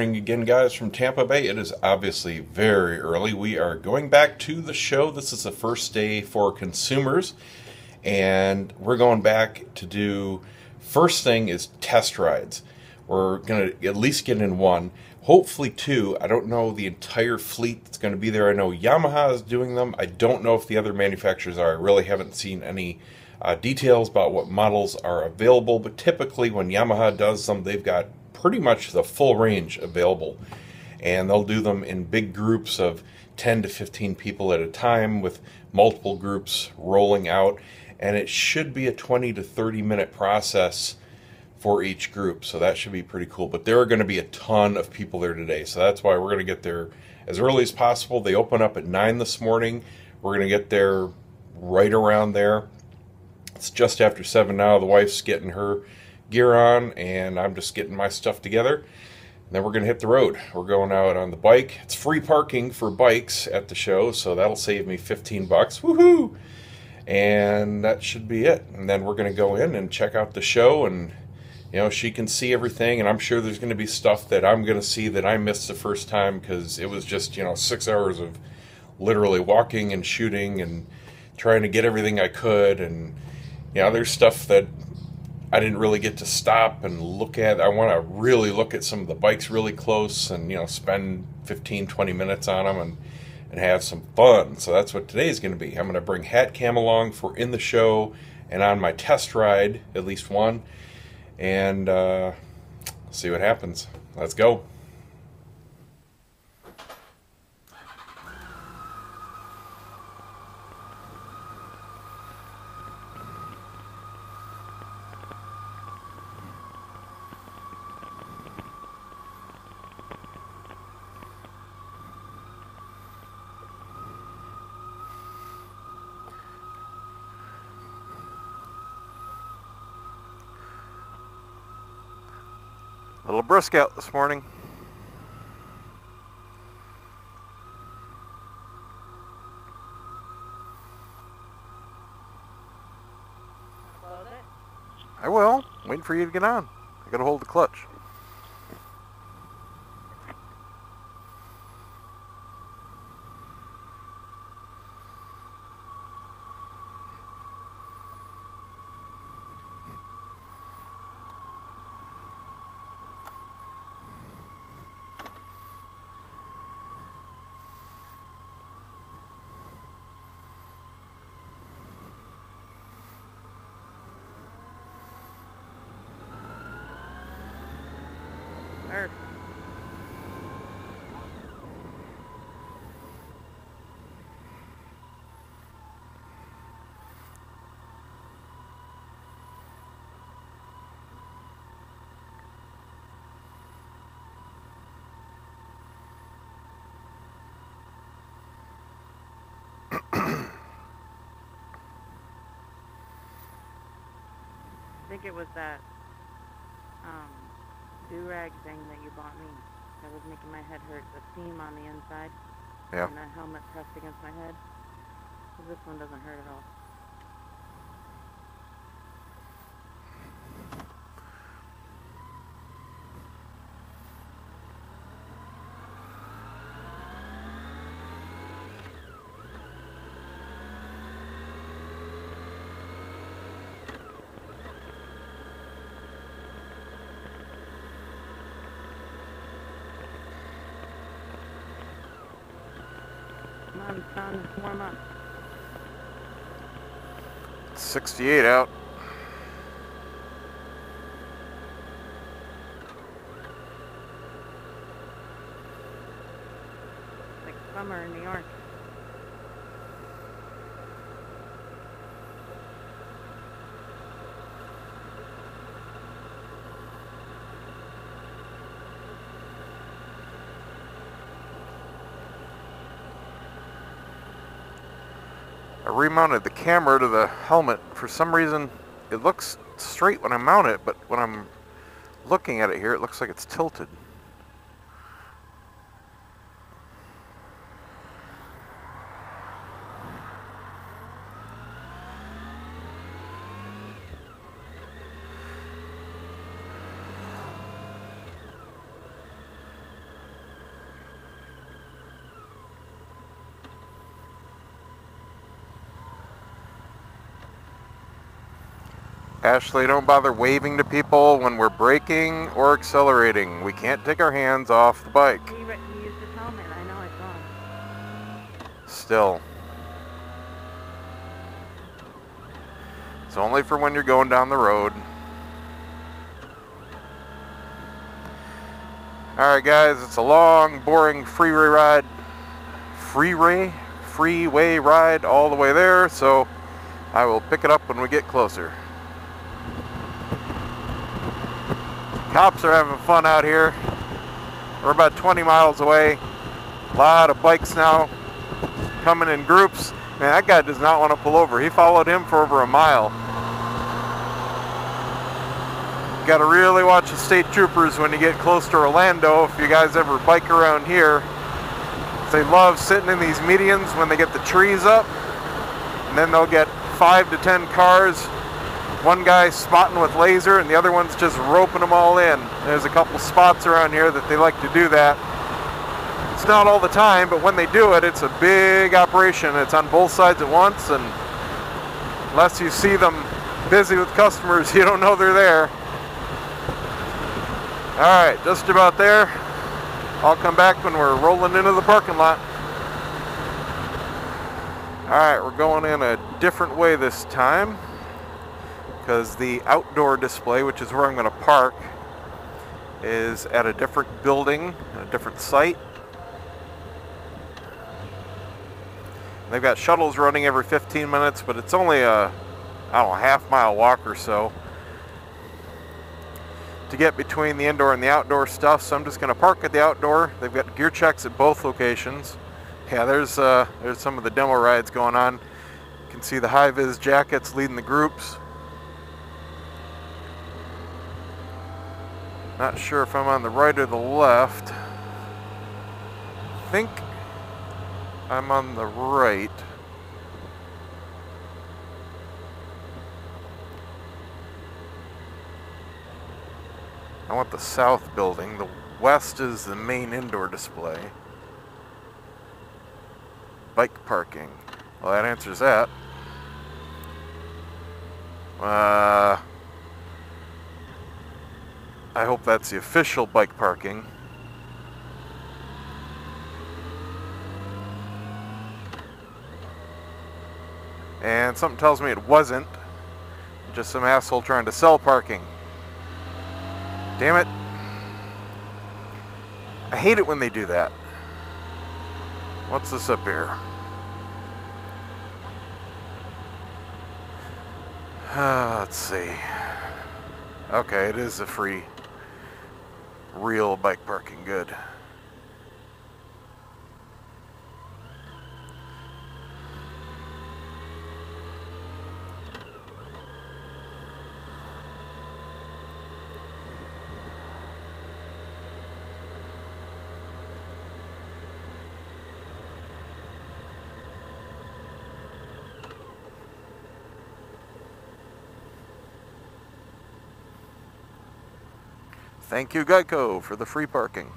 morning again, guys, from Tampa Bay. It is obviously very early. We are going back to the show. This is the first day for consumers, and we're going back to do, first thing is test rides. We're going to at least get in one, hopefully two. I don't know the entire fleet that's going to be there. I know Yamaha is doing them. I don't know if the other manufacturers are. I really haven't seen any details about what models are available, but typically when Yamaha does them, they've got pretty much the full range available, and they'll do them in big groups of 10 to 15 people at a time with multiple groups rolling out, and it should be a 20 to 30 minute process for each group, so that should be pretty cool. But there are going to be a ton of people there today, so that's why we're going to get there as early as possible. They open up at 9 this morning. We're going to get there right around there. It's just after 7 now. The wife's getting her gear on, and I'm just getting my stuff together. And then we're going to hit the road. We're going out on the bike. It's free parking for bikes at the show, so that'll save me 15 bucks. Woohoo! And that should be it. And then we're going to go in and check out the show, and she can see everything, and I'm sure there's going to be stuff that I'm going to see that I missed the first time because it was just 6 hours of literally walking and shooting and trying to get everything I could. And there's stuff that I didn't really get to stop and look at. I want to really look at some of the bikes really close and spend 15-20 minutes on them and have some fun. So that's what today's going to be. I'm going to bring hat cam along for in the show and on my test ride, at least one, and see what happens. Let's go. A little brisk out this morning. I will. Waiting for you to get on. I gotta hold the clutch. I think it was that do-rag thing that you bought me that was making my head hurt, the seam on the inside. Yeah. And the helmet pressed against my head. So this one doesn't hurt at all. Come on, son, warm up. 68 out. Like summer in New York. I remounted the camera to the helmet. For some reason, it looks straight when I mount it, but when I'm looking at it here, it looks like it's tilted. Ashley, don't bother waving to people when we're braking or accelerating. We can't take our hands off the bike. He used his helmet. I know, I saw him. Still. It's only for when you're going down the road. Alright guys, it's a long, boring freeway ride all the way there, so I will pick it up when we get closer. Cops are having fun out here. We're about 20 miles away. A lot of bikes now coming in groups. Man, that guy does not want to pull over. He followed him for over a mile. Got to really watch the state troopers when you get close to Orlando, if you guys ever bike around here. They love sitting in these medians when they get the trees up, and then they'll get 5 to 10 cars, one guy spotting with laser and the other one's just roping them all in. There's a couple spots around here that they like to do that. It's not all the time, but when they do it, it's a big operation. It's on both sides at once, and unless you see them busy with customers, you don't know they're there. Alright, just about there. I'll come back when we're rolling into the parking lot. Alright, we're going in a different way this time, because the outdoor display, which is where I'm going to park, is at a different building, a different site. They've got shuttles running every 15 minutes, but it's only a, I don't know, half-mile walk or so to get between the indoor and the outdoor stuff, so I'm just going to park at the outdoor. They've got gear checks at both locations. Yeah, there's some of the demo rides going on. You can see the high-vis jackets leading the groups. Not sure if I'm on the right or the left. I think I'm on the right. I want the south building. The west is the main indoor display. Bike parking. Well, that answers that. I hope that's the official bike parking. And something tells me it wasn't. Just some asshole trying to sell parking. Damn it. I hate it when they do that. What's this up here? Let's see. Okay, it is a free, real bike parking. Good. Thank you, Geico, for the free parking.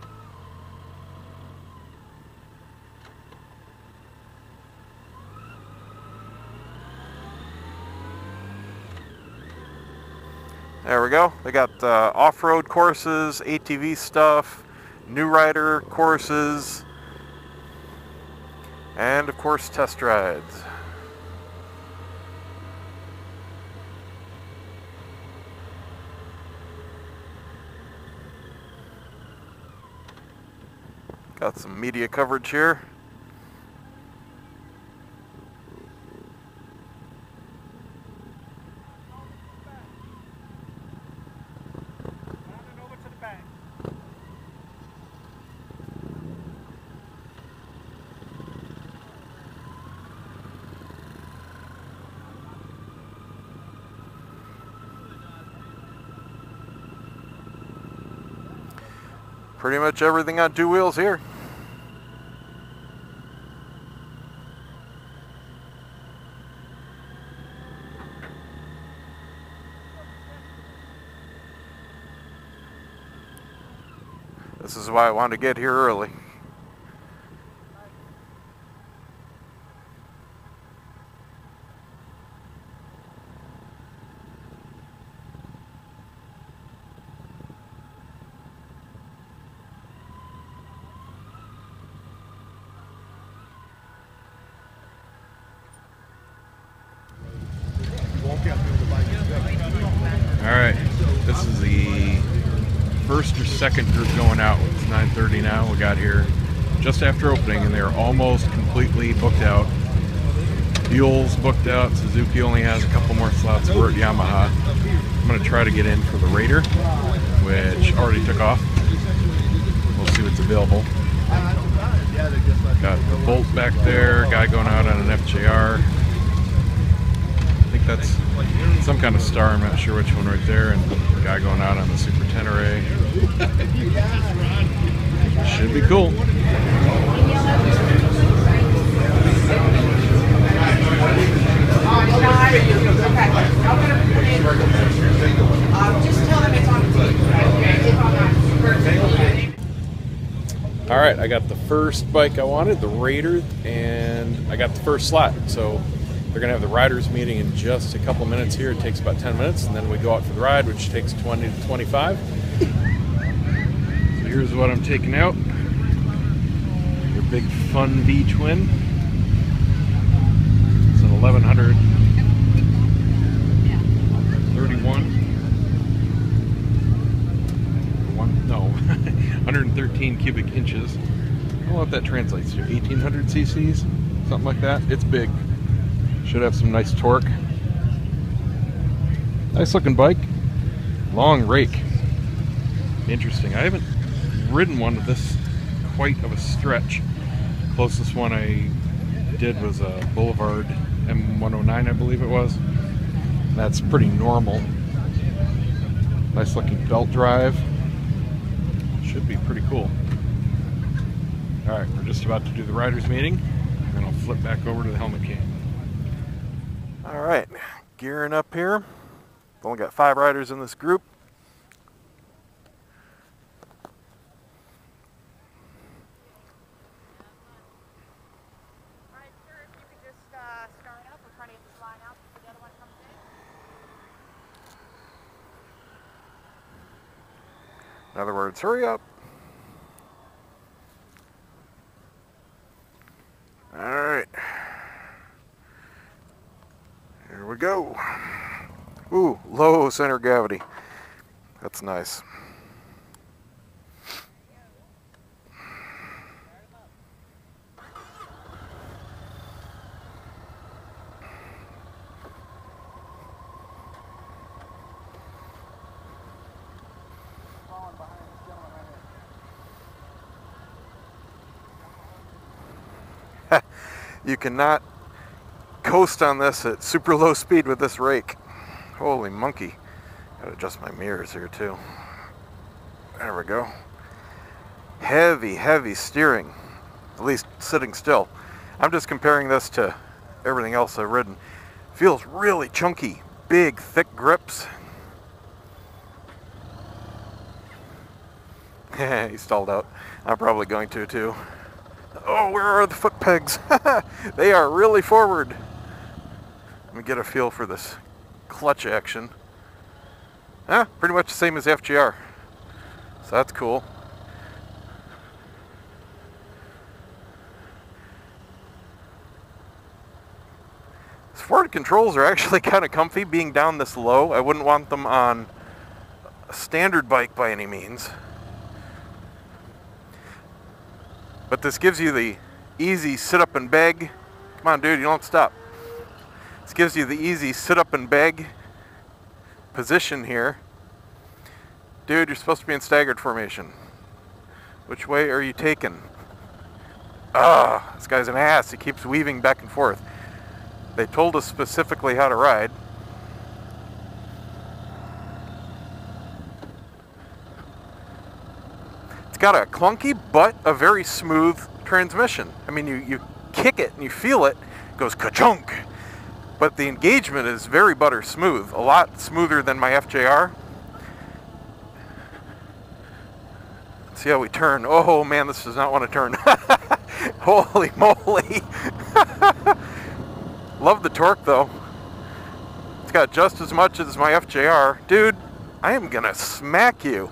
There we go. They got off-road courses, ATV stuff, new rider courses, and of course test rides. Got some media coverage here. Pretty much everything on two wheels here. This is why I wanted to get here early. Alright, this is the first or second group going out. It's 9:30 now. We got here just after opening and they're almost completely booked out. Buell's booked out. Suzuki only has a couple more slots. We're at Yamaha. I'm going to try to get in for the Raider, which already took off. We'll see what's available. Got the Bolt back there, guy going out on an FJR. I think that's some kind of star, I'm not sure which one right there, and guy going out on the Super 10 array. Should be cool. Alright, I got the first bike I wanted, the Raider, and I got the first slot. So they're going to have the riders meeting in just a couple minutes here. It takes about 10 minutes, and then we go out for the ride, which takes 20 to 25. So here's what I'm taking out. Their big Fun V-twin. It's an 1131. 113 cubic inches. I don't know what that translates to. 1800 cc's? Something like that. It's big. Should have some nice torque. Nice looking bike. Long rake. Interesting. I haven't ridden one of this quite of a stretch. Closest one I did was a Boulevard M109, I believe it was. That's pretty normal. Nice looking belt drive. Should be pretty cool. Alright, we're just about to do the riders meeting, and then I'll flip back over to the helmet cam. Alright, gearing up here. Only got 5 riders in this group. Alright, sir, if you could just start up. We're trying to get this line out before the other one comes in. In other words, hurry up. Alright. Here we go. Ooh, low center of gravity. That's nice. You cannot coast on this at super low speed with this rake. Holy monkey. Gotta adjust my mirrors here too. There we go. Heavy, heavy steering. At least sitting still. I'm just comparing this to everything else I've ridden. Feels really chunky. Big, thick grips. He stalled out. I'm probably going to too. Oh, where are the foot pegs? They are really forward. Let me get a feel for this clutch action. Pretty much the same as FGR. So that's cool. These forward controls are actually kind of comfy being down this low. I wouldn't want them on a standard bike by any means. But this gives you the easy sit up and beg. Come on, dude, you don't stop. This gives you the easy sit up and beg position here. Dude, you're supposed to be in staggered formation. Which way are you taking? This guy's an ass. He keeps weaving back and forth. They told us specifically how to ride. It's got a clunky but a very smooth transmission. I mean, you kick it and you feel it, it goes ka-chunk. But the engagement is very butter smooth, a lot smoother than my FJR. Let's see how we turn. Oh man, this does not want to turn. Holy moly. Love the torque though. It's got just as much as my FJR. Dude, I am gonna smack you.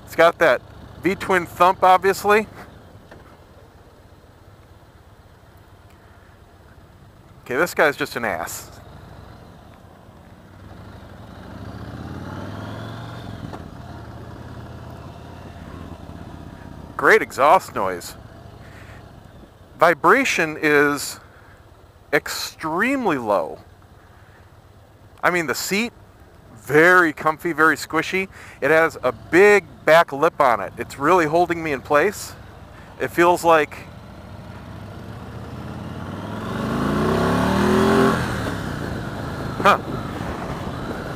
It's got that V-twin thump, obviously. Okay, this guy's just an ass. Great exhaust noise. Vibration is extremely low. I mean, the seat, very comfy, very squishy. It has a big back lip on it. It's really holding me in place. It feels like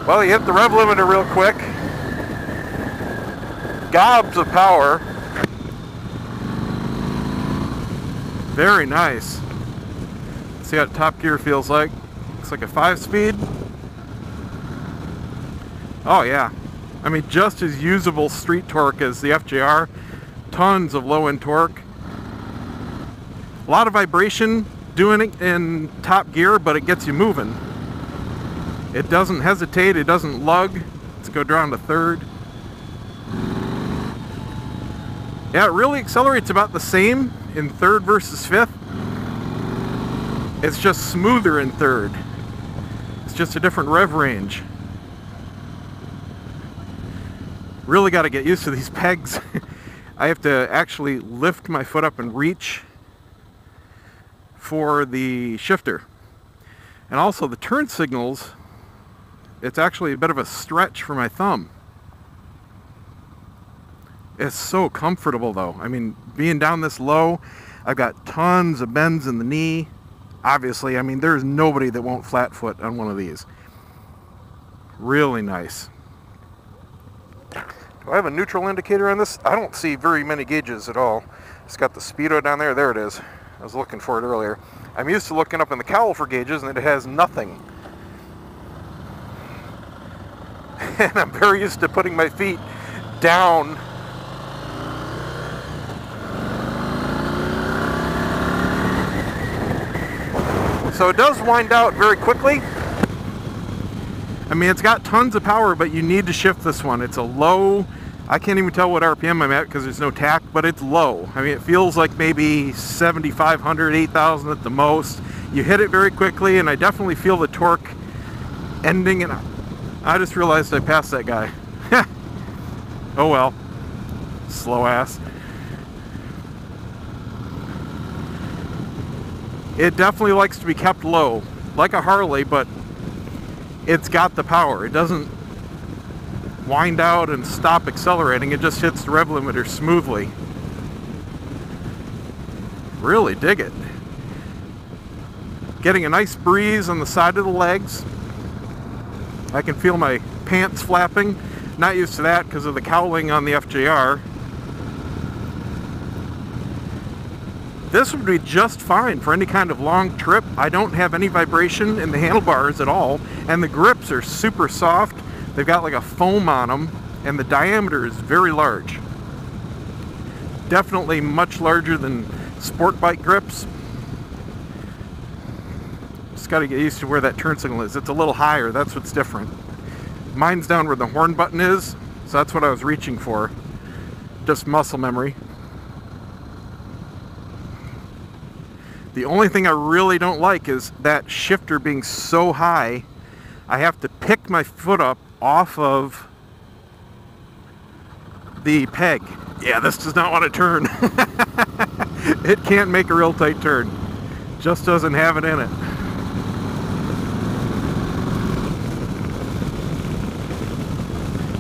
well, you hit the rev limiter real quick. Gobs of power. Very nice. Let's see what top gear feels like. Looks like a 5-speed. Oh yeah. I mean, just as usable street torque as the FJR. Tons of low-end torque. A lot of vibration doing it in top gear, but it gets you moving. It doesn't hesitate, it doesn't lug. Let's go down to third. Yeah, it really accelerates about the same in third versus fifth. It's just smoother in third. It's just a different rev range. Really got to get used to these pegs. I have to actually lift my foot up and reach for the shifter. And also the turn signals, it's actually a bit of a stretch for my thumb. It's so comfortable though. I mean, being down this low, I've got tons of bends in the knee. Obviously, I mean, there's nobody that won't flat foot on one of these. Really nice. Do I have a neutral indicator on this? I don't see very many gauges at all. It's got the speedo down there. There it is. I was looking for it earlier. I'm used to looking up in the cowl for gauges and it has nothing. And I'm very used to putting my feet down. So it does wind out very quickly. I mean, it's got tons of power, but you need to shift this one. It's a low, I can't even tell what RPM I'm at because there's no tack, but it's low. I mean, it feels like maybe 7,500, 8,000 at the most. You hit it very quickly, and I definitely feel the torque ending, and I just realized I passed that guy. Oh well, slow ass. It definitely likes to be kept low, like a Harley, but it's got the power. It doesn't wind out and stop accelerating. It just hits the rev limiter smoothly. Really dig it. Getting a nice breeze on the side of the legs. I can feel my pants flapping. Not used to that because of the cowling on the FJR. This would be just fine for any kind of long trip. I don't have any vibration in the handlebars at all, and the grips are super soft. They've got like a foam on them, and the diameter is very large. Definitely much larger than sport bike grips. Just got to get used to where that turn signal is. It's a little higher, that's what's different. Mine's down where the horn button is, so that's what I was reaching for. Just muscle memory. The only thing I really don't like is that shifter being so high, I have to pick my foot up off of the peg. Yeah, this does not want to turn. It can't make a real tight turn. Just doesn't have it in it.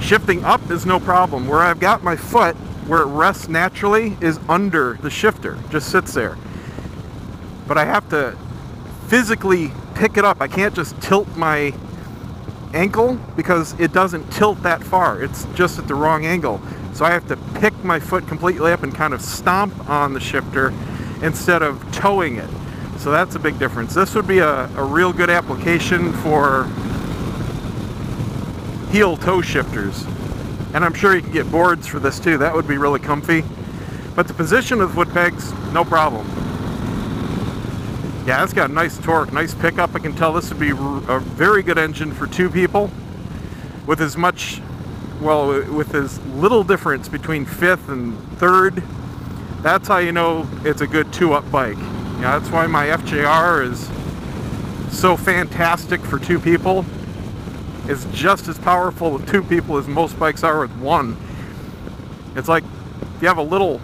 Shifting up is no problem. Where I've got my foot, where it rests naturally, is under the shifter. Just sits there. But I have to physically pick it up. I can't just tilt my ankle because it doesn't tilt that far. It's just at the wrong angle. So I have to pick my foot completely up and kind of stomp on the shifter instead of towing it. So that's a big difference. This would be a real good application for heel toe shifters. And I'm sure you can get boards for this too. That would be really comfy. But the position of the foot pegs, no problem. Yeah, it's got a nice torque, nice pickup. I can tell this would be a very good engine for two people with as much, well, with as little difference between fifth and third. That's how you know it's a good two-up bike. Yeah, that's why my FJR is so fantastic for two people is just as powerful with two people as most bikes are with one. It's like if you have a little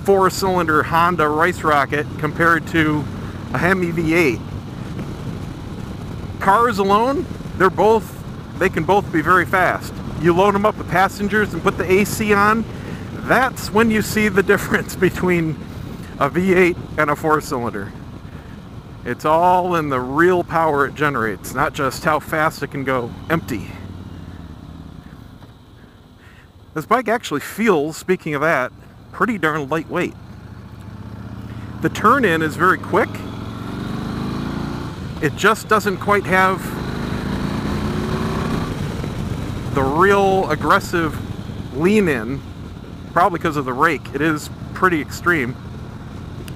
4-cylinder Honda Rice Rocket compared to a Hemi V8. Cars alone, they can both be very fast. You load them up with passengers and put the AC on, that's when you see the difference between a V8 and a 4-cylinder. It's all in the real power it generates, not just how fast it can go empty. This bike actually feels, speaking of that, pretty darn lightweight. The turn-in is very quick. It just doesn't quite have the real aggressive lean-in, probably because of the rake. It is pretty extreme.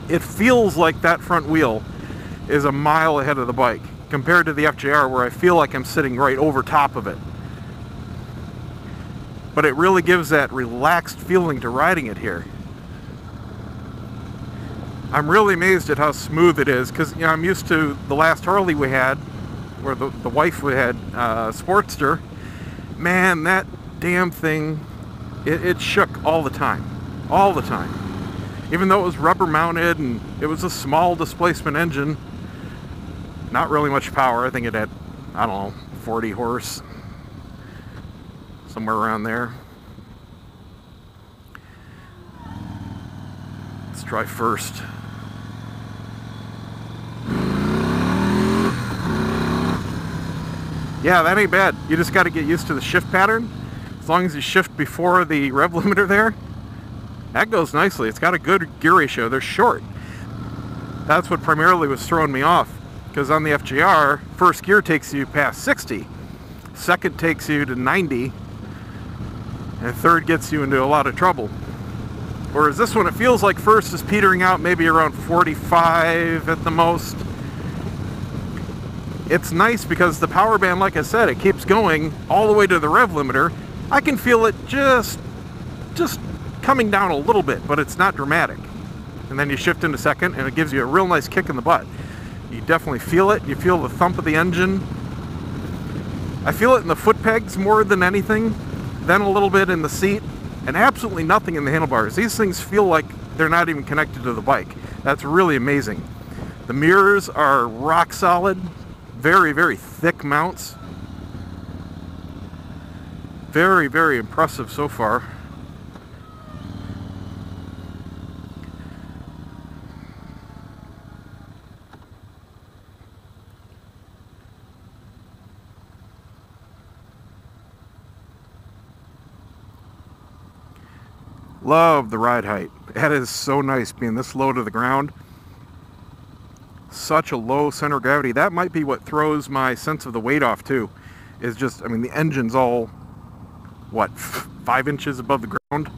It feels like that front wheel is a mile ahead of the bike compared to the FJR, where I feel like I'm sitting right over top of it. But it really gives that relaxed feeling to riding it here. I'm really amazed at how smooth it is, because I'm used to the last Harley we had, where the wife we had, Sportster. Man, that damn thing, it shook all the time. All the time. Even though it was rubber mounted and it was a small displacement engine, not really much power. I think it had, I don't know, 40 horse, somewhere around there. Let's try first. Yeah, that ain't bad. You just got to get used to the shift pattern. As long as you shift before the rev limiter there, that goes nicely. It's got a good gear ratio. They're short. That's what primarily was throwing me off, because on the FJR, first gear takes you past 60, second takes you to 90, and third gets you into a lot of trouble. Whereas this one, it feels like first is petering out maybe around 45 at the most. It's nice because the power band, like I said, it keeps going all the way to the rev limiter. I can feel it just coming down a little bit, but it's not dramatic. And then you shift into second and it gives you a real nice kick in the butt. You definitely feel it. You feel the thump of the engine. I feel it in the foot pegs more than anything, then a little bit in the seat, and absolutely nothing in the handlebars. These things feel like they're not even connected to the bike. That's really amazing. The mirrors are rock solid. Very, very thick mounts. Very, very impressive so far. Love the ride height. That is so nice, being this low to the ground. Such a low center of gravity. That might be what throws my sense of the weight off too. Is just, I mean, the engine's all, what, 5 inches above the ground?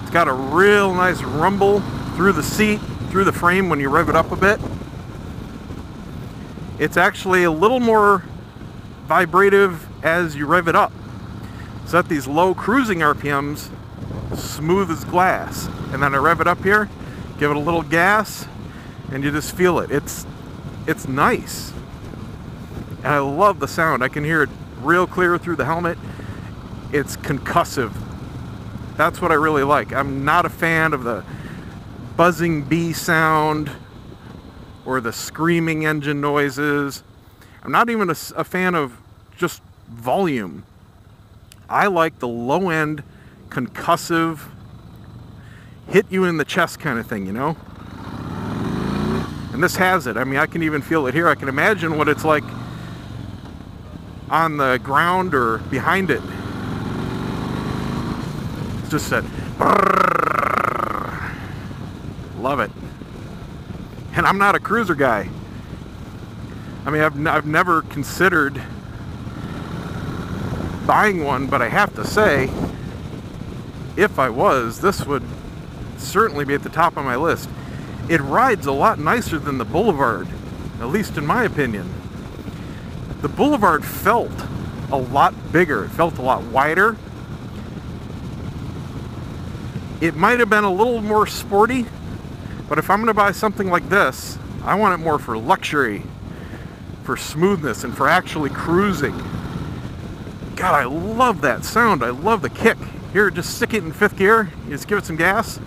It's got a real nice rumble through the seat, through the frame when you rev it up a bit. It's actually a little more vibrative as you rev it up. So at these low cruising RPMs, smooth as glass. And then I rev it up here, give it a little gas, and you just feel it. It's nice. And I love the sound. I can hear it real clear through the helmet. It's concussive. That's what I really like. I'm not a fan of the buzzing bee sound or the screaming engine noises. I'm not even a fan of just volume. I like the low end, concussive, hit you in the chest kind of thing, you know? And this has it. I mean, I can even feel it here. I can imagine what it's like on the ground or behind it. It's just that brrr. Love it. And I'm not a cruiser guy. I mean, I've never considered buying one, but I have to say, if I was, this would certainly be at the top of my list. It rides a lot nicer than the Boulevard, at least in my opinion. The Boulevard felt a lot bigger. It felt a lot wider. It might have been a little more sporty, but if I'm going to buy something like this, I want it more for luxury, for smoothness, and for actually cruising. God, I love that sound. I love the kick. Here, just stick it in 5th gear. You just give it some gas.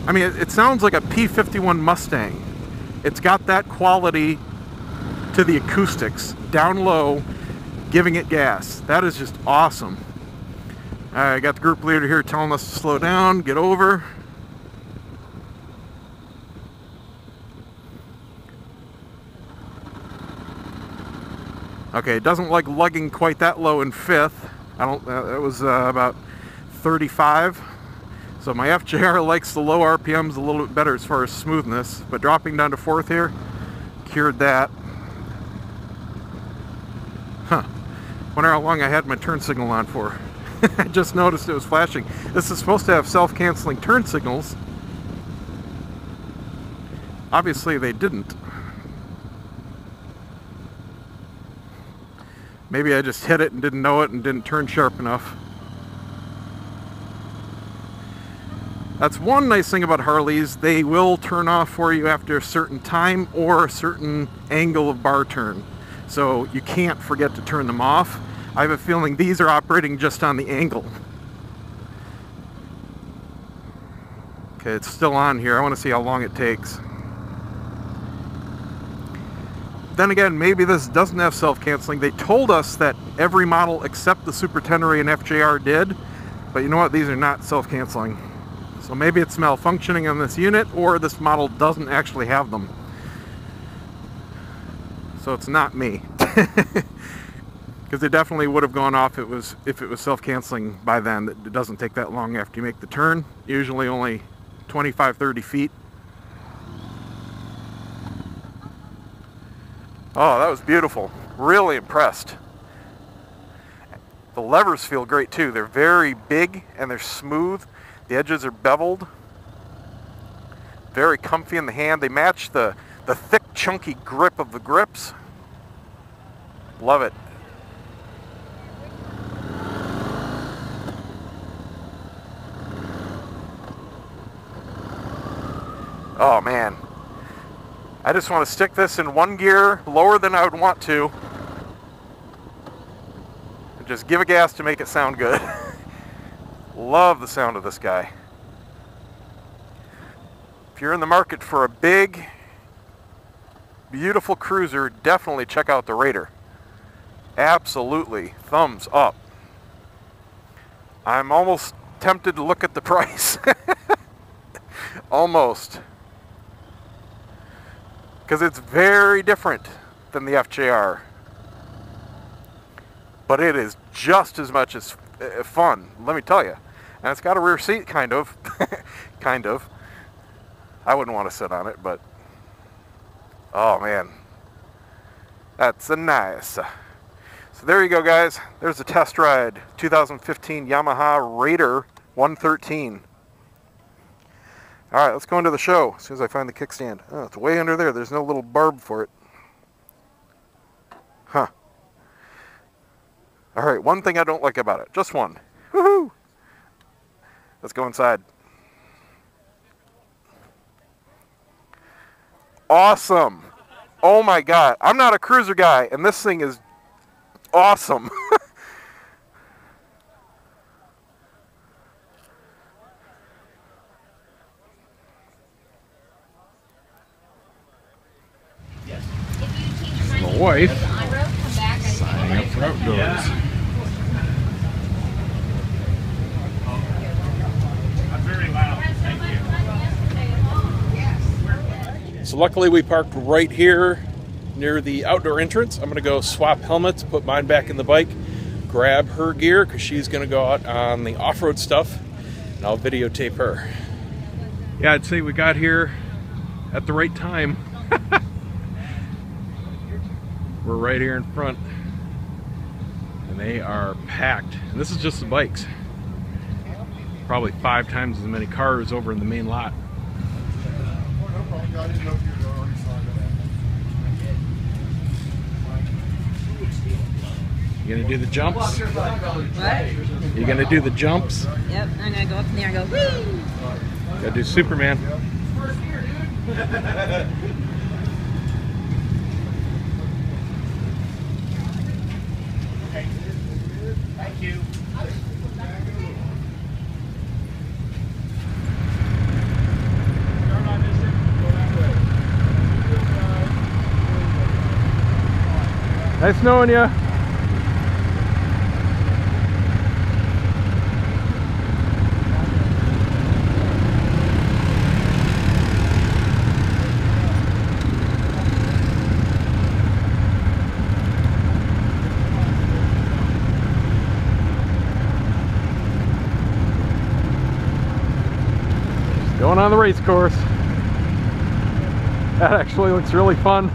I mean, it sounds like a P-51 Mustang. It's got that quality to the acoustics, down low, giving it gas. That is just awesome. I got the group leader here telling us to slow down, get over. Okay, it doesn't like lugging quite that low in 5th. It was about 35. So my FJR likes the low RPMs a little bit better as far as smoothness, but dropping down to 4th here, cured that. Huh. Wonder how long I had my turn signal on for. I just noticed it was flashing. This is supposed to have self-canceling turn signals. Obviously they didn't. Maybe I just hit it and didn't know it and didn't turn sharp enough. That's one nice thing about Harleys. They will turn off for you after a certain time or a certain angle of bar turn. So you can't forget to turn them off. I have a feeling these are operating just on the angle. Okay, it's still on here. I want to see how long it takes. Then again, maybe this doesn't have self-canceling. They told us that every model except the Super Tenere and FJR did, but you know what? These are not self-canceling. So maybe it's malfunctioning on this unit, or this model doesn't actually have them. So it's not me. Because it definitely would have gone off if it was self-canceling by then. It doesn't take that long after you make the turn. Usually only 25-30 feet. Oh, that was beautiful. Really impressed. The levers feel great too. They're very big and they're smooth. The edges are beveled. Very comfy in the hand. They match the thick, chunky grip of the grips. Love it. Oh man. I just want to stick this in 1 gear lower than I would want to. And just give it gas to make it sound good. Love the sound of this guy. If you're in the market for a big, beautiful cruiser, definitely check out the Raider. Absolutely. Thumbs up. I'm almost tempted to look at the price. Almost. Because it's very different than the FJR. But it is just as much as fun, let me tell you. And it's got a rear seat, kind of. Kind of. I wouldn't want to sit on it, but... oh, man. That's a nice. So there you go, guys. There's a test ride. 2015 Yamaha Raider 113. Alright, let's go into the show as soon as I find the kickstand. Oh, it's way under there. There's no little barb for it. Huh. Alright, one thing I don't like about it. Just one. Woohoo! Let's go inside. Awesome! Oh my god. I'm not a cruiser guy, and this thing is awesome. My wife signing up for outdoors. So luckily we parked right here near the outdoor entrance. I'm going to go swap helmets, put mine back in the bike, grab her gear because she's going to go out on the off-road stuff, and I'll videotape her. Yeah, I'd say we got here at the right time. We're right here in front, and they are packed. And this is just the bikes. Probably 5 times as many cars over in the main lot. You gonna do the jumps? What? You gonna do the jumps? Yep, I'm gonna go up in there and go, whee! Gotta do Superman. Thank you. Nice knowing you. Just going on the race course. That actually looks really fun.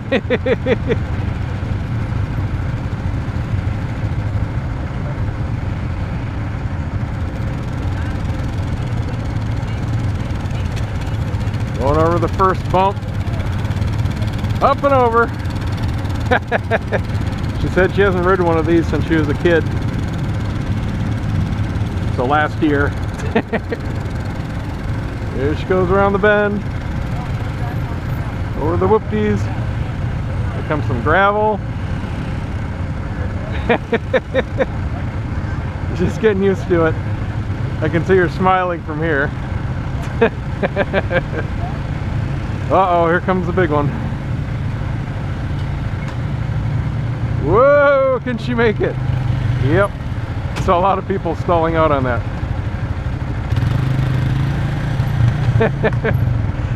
Going over the first bump. Up and over. She said she hasn't ridden one of these since she was a kid. So last year. There she goes around the bend. Over the whoopties. Here comes some gravel. She's getting used to it. I can see her smiling from here. Uh-oh, here comes the big one. Whoa, can she make it? Yep. Saw a lot of people stalling out on that.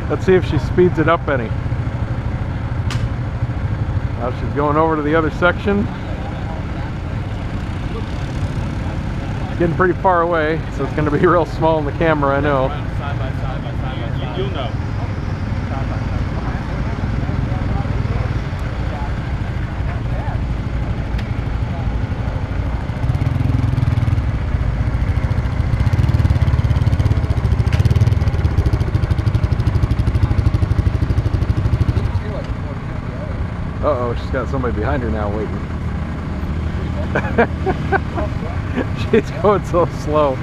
Let's see if she speeds it up any. Now she's going over to the other section. It's getting pretty far away, so it's going to be real small in the camera, I know. Side by side by side by side. You do know. Uh-oh, she's got somebody behind her now waiting. She's going so slow.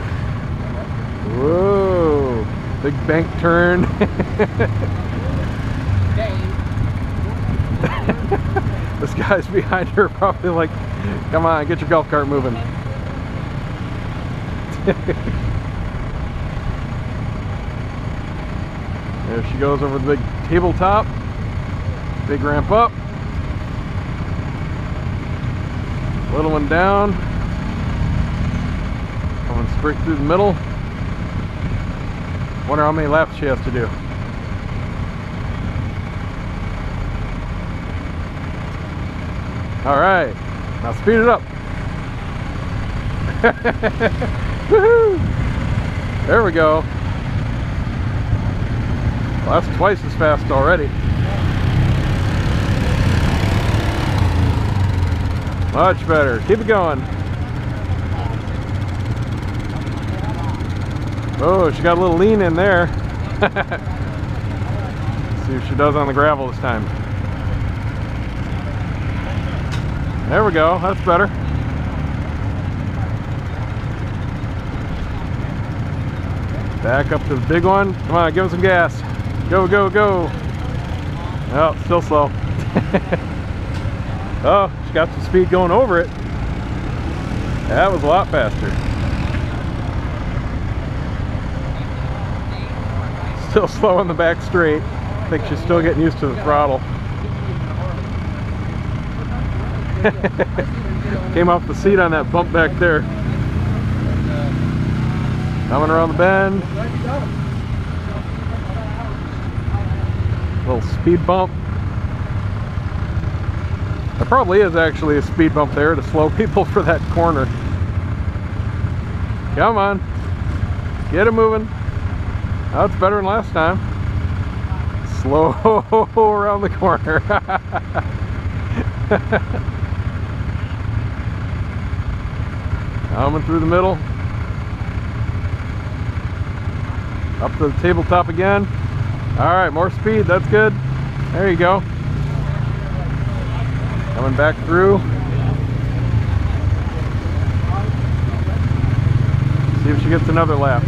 Whoa, big bank turn. This guy's behind her probably like, come on, get your golf cart moving. There she goes over the big tabletop. Big ramp up. Little one down. Coming straight through the middle. Wonder how many laps she has to do. Alright, now speed it up. Woohoo! There we go. Well, that's twice as fast already. Much better. Keep it going. Oh, she got a little lean in there. See if she does on the gravel this time. There we go. That's better. Back up to the big one. Come on, give it some gas. Go, go, go. Oh, still slow. Oh, she got some speed going over it. That was a lot faster. Still slow on the back straight. I think she's still getting used to the throttle. Came off the seat on that bump back there. Coming around the bend. Little speed bump. There probably is actually a speed bump there to slow people for that corner. Come on. Get it moving. Oh, it's better than last time. Slow around the corner. Coming through the middle. Up to the tabletop again. Alright, more speed. That's good. There you go. Coming back through. See if she gets another lap.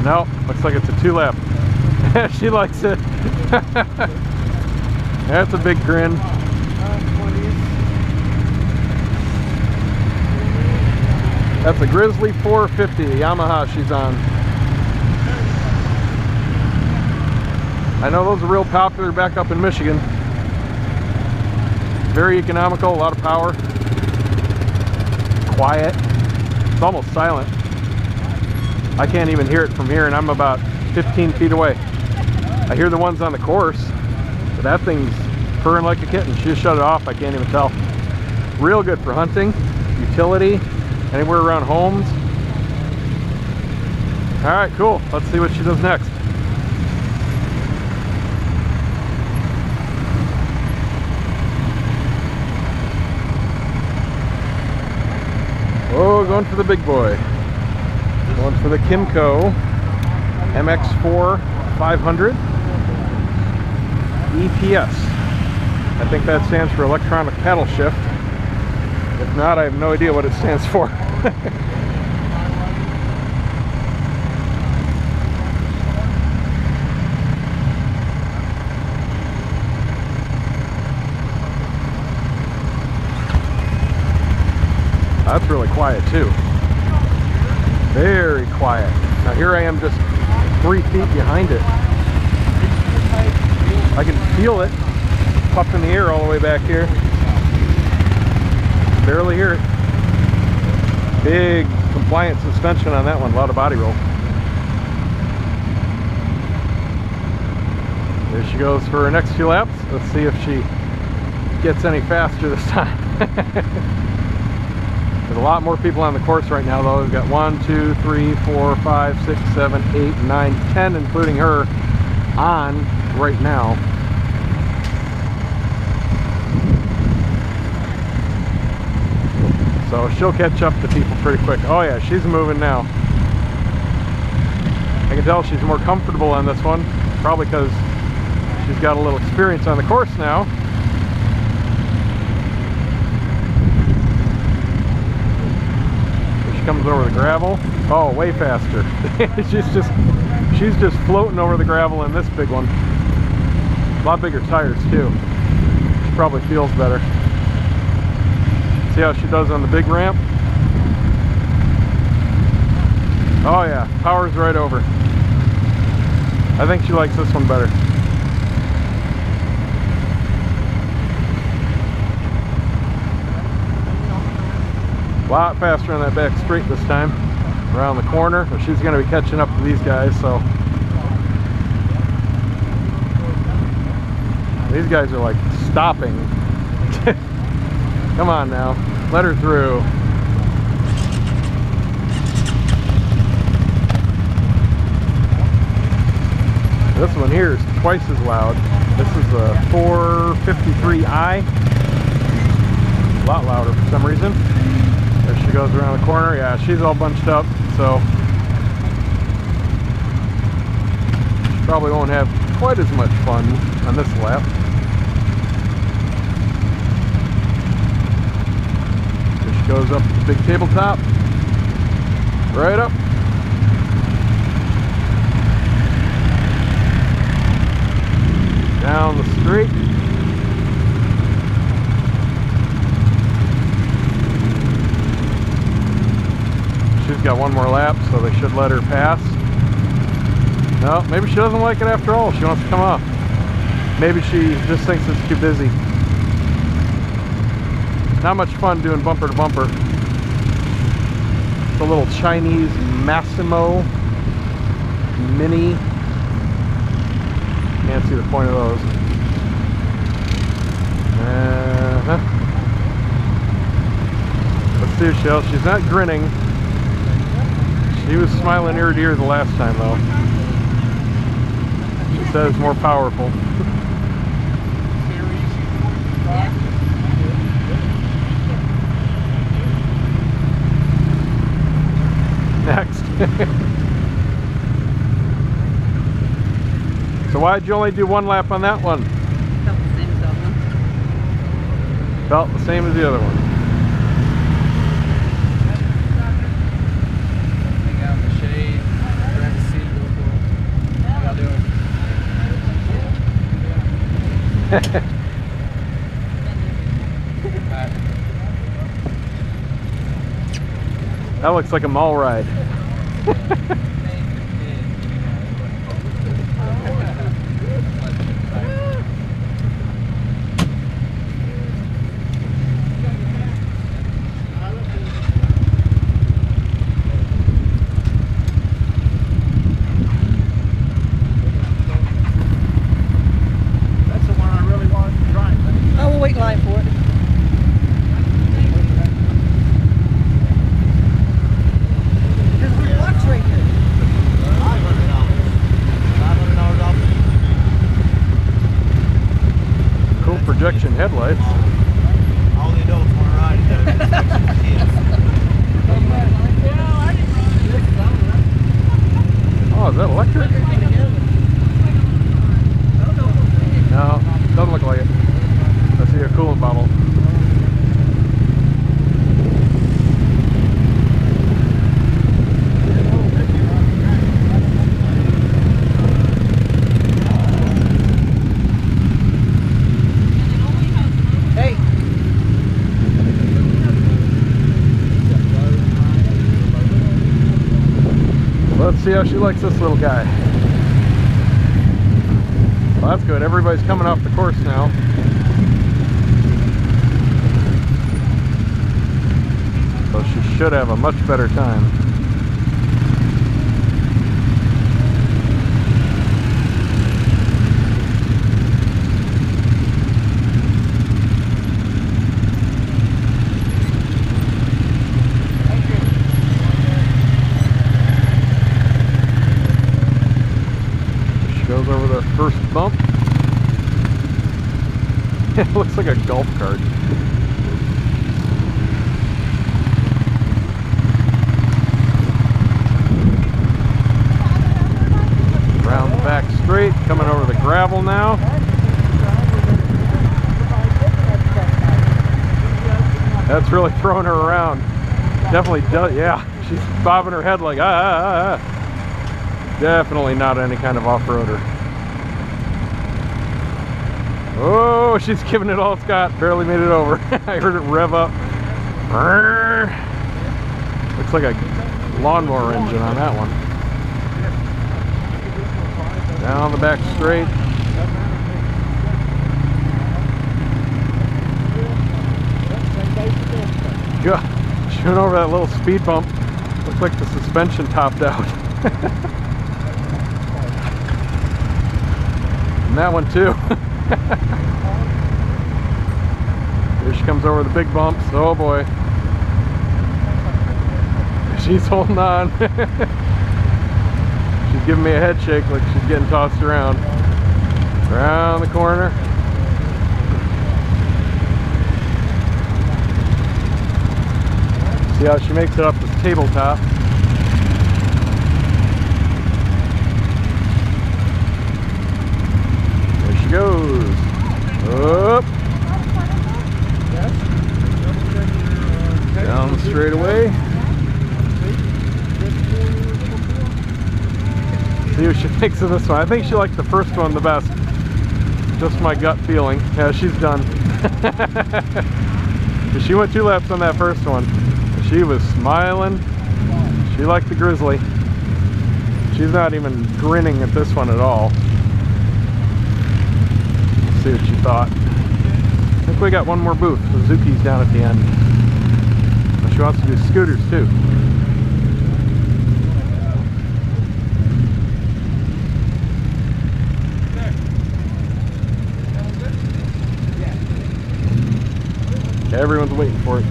No, looks like it's a 2-lap. She likes it. That's a big grin. That's a Grizzly 450 Yamaha she's on. I know those are real popular back up in Michigan. Very economical, a lot of power. Quiet. It's almost silent. I can't even hear it from here, and I'm about 15 feet away. I hear the ones on the course, but that thing's purring like a kitten. She just shut it off, I can't even tell. Real good for hunting, utility, anywhere around homes. All right, cool. Let's see what she does next. Oh, going for the big boy. Going for the Kimco MX4 500 EPS. I think that stands for electronic paddle shift. If not, I have no idea what it stands for. That's really quiet too. Very quiet. Now here I am just 3 feet behind it. I can feel it puff in the air all the way back here. Barely hear it. Big compliant suspension on that one, a lot of body roll. There she goes for her next few laps. Let's see if she gets any faster this time. There's a lot more people on the course right now though. We've got 1, 2, 3, 4, 5, 6, 7, 8, 9, 10, including her, on right now. So she'll catch up to people pretty quick. Oh yeah, she's moving now. I can tell she's more comfortable on this one, probably because she's got a little experience on the course now. Here she comes over the gravel. Oh, way faster. she's just floating over the gravel in this big one. A lot bigger tires too. She probably feels better. See how she does on the big ramp? Oh yeah, power's right over. I think she likes this one better. A lot faster on that back straight this time. Around the corner, but she's going to be catching up to these guys, so. These guys are like stopping. Come on now, let her through. This one here is twice as loud. This is the 453i. A lot louder for some reason. There she goes around the corner. Yeah, she's all bunched up, so she probably won't have quite as much fun on this lap. Goes up the big tabletop, right up. Down the street. She's got one more lap, so they should let her pass. No, maybe she doesn't like it after all. She wants to come off. Maybe she just thinks it's too busy. Not much fun doing bumper to bumper. It's a little Chinese Massimo Mini. Can't see the point of those. Let's see if she's not grinning. She was smiling ear to ear the last time though. She says more powerful. Next. So why'd you only do one lap on that one? Felt the same as that one. Felt the same as the other one. That looks like a mall ride. That's the one I really wanted to try. Oh, we'll wait in line for it. There's a box right here. $500 off. Cool projection headlights. All the adults want to ride it. Oh, is that electric? No, doesn't look like it. I see a coolant bottle. Hey. Let's see how she likes this little guy. Well, that's good. Everybody's coming off the course now. So she should have a much better time. Goes over the first bump. It looks like a golf cart. Around the back straight, coming over the gravel now. That's really throwing her around. Definitely does, yeah. She's bobbing her head like, ah. Definitely not any kind of off-roader. Oh, she's giving it all it's got. Barely made it over. I heard it rev up. Looks like a lawnmower engine on that one. Down the back straight. God, she went over that little speed bump. Looks like the suspension topped out. And that one too. Here she comes over the big bumps. Oh boy. She's holding on. She's giving me a head shake like she's getting tossed around. Around the corner. See how she makes it up this tabletop. Goes up, down the straightaway. See what she thinks of this one. I think she liked the first one the best. Just my gut feeling. Yeah, she's done. She went 2 laps on that first one. She was smiling. She liked the Grizzly. She's not even grinning at this one at all. See what she thought. I think we got one more booth. Suzuki's down at the end. She wants to do scooters too. Everyone's waiting for it.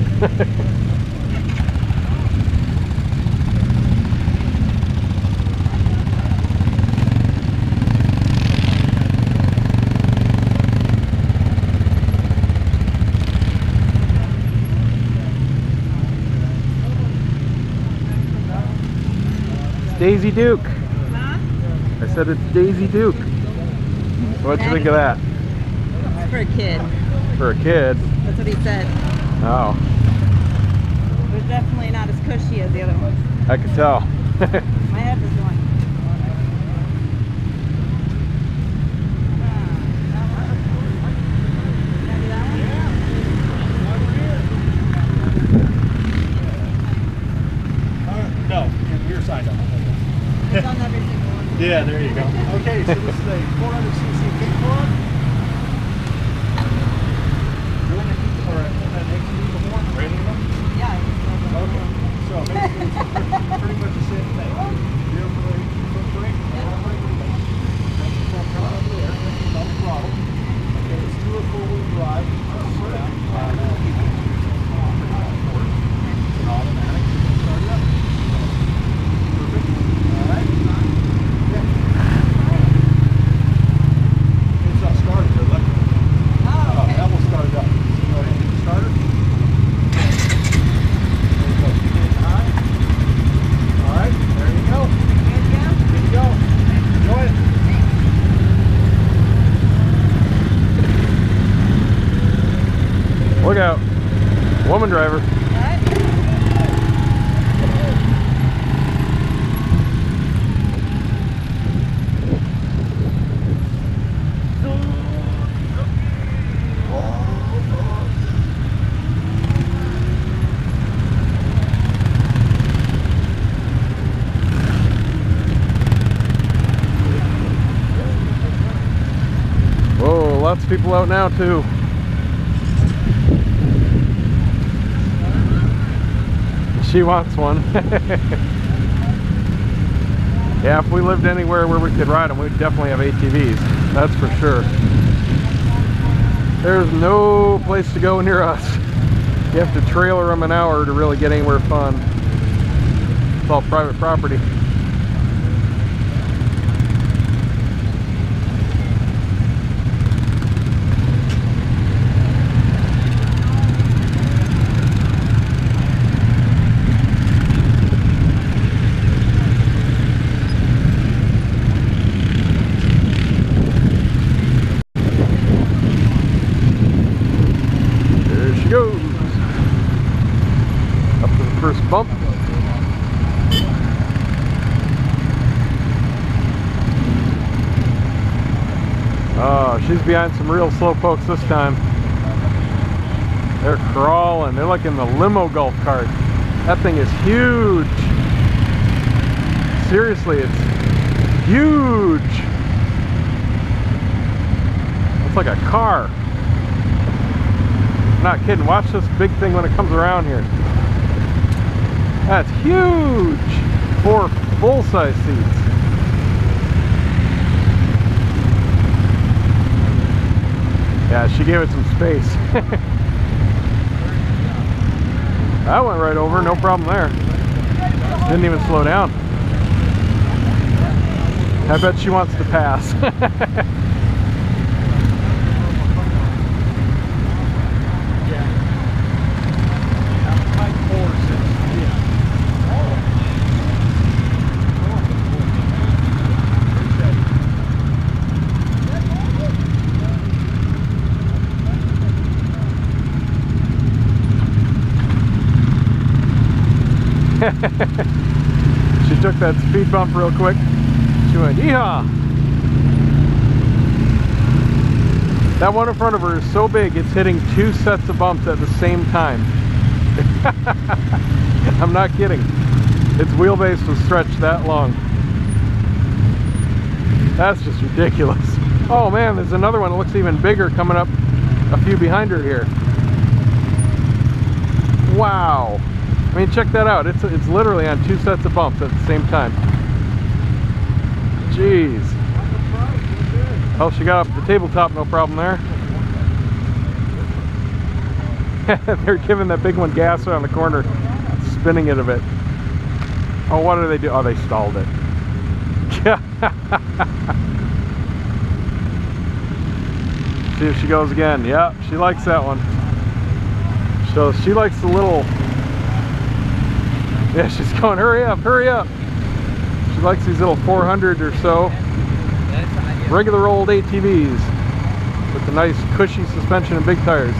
Daisy Duke. Huh? I said it's Daisy Duke. What'd you think of that? It's for a kid. For a kid? That's what he said. Oh. It was definitely not as cushy as the other ones. I could tell. My head was going. Yeah, there you go. Okay, so this is a 400cc kickboard. Doing an XD before? Rating them? Yeah. Okay. So basically it's pretty much the same thing. Rear brake, foot brake, that's the front power over there, that's the throttle. Okay, it's 2 or 4-wheel drive. Slow down. It's an automatic. Start it up. Perfect. Alright. It's not started, they're electric. Oh, okay. That will start it up. So go ahead and hit the starter. There you go. Keep it high. Alright, there you go. Good to go. Enjoy it. Look out. Woman driver. Whoa, lots of people out now too. She wants one. Yeah, if we lived anywhere where we could ride them, we'd definitely have ATVs. That's for sure. There's no place to go near us. You have to trailer them an hour to really get anywhere fun. It's all private property. First bump. Oh, she's behind some real slow pokes this time. They're crawling. They're like in the limo golf cart. That thing is huge. Seriously, it's huge. It's like a car. I'm not kidding. Watch this big thing when it comes around here. That's huge! 4 full-size seats. Yeah, she gave it some space. That went right over, no problem there. Didn't even slow down. I bet she wants to pass. She took that speed bump real quick. She went, yeehaw! That one in front of her is so big, it's hitting 2 sets of bumps at the same time. I'm not kidding. Its wheelbase was stretched that long. That's just ridiculous. Oh man, there's another one that looks even bigger coming up a few behind her here. Wow. I mean, check that out. It's literally on 2 sets of bumps at the same time. Jeez. Oh, she got up the tabletop, no problem there. They're giving that big one gas around the corner, spinning it a bit. Oh, what do they do? Oh, they stalled it. See if she goes again. Yeah, she likes that one. So she likes the little... Yeah, she's going, hurry up, hurry up. She likes these little 400 or so regular old ATVs with the nice cushy suspension and big tires.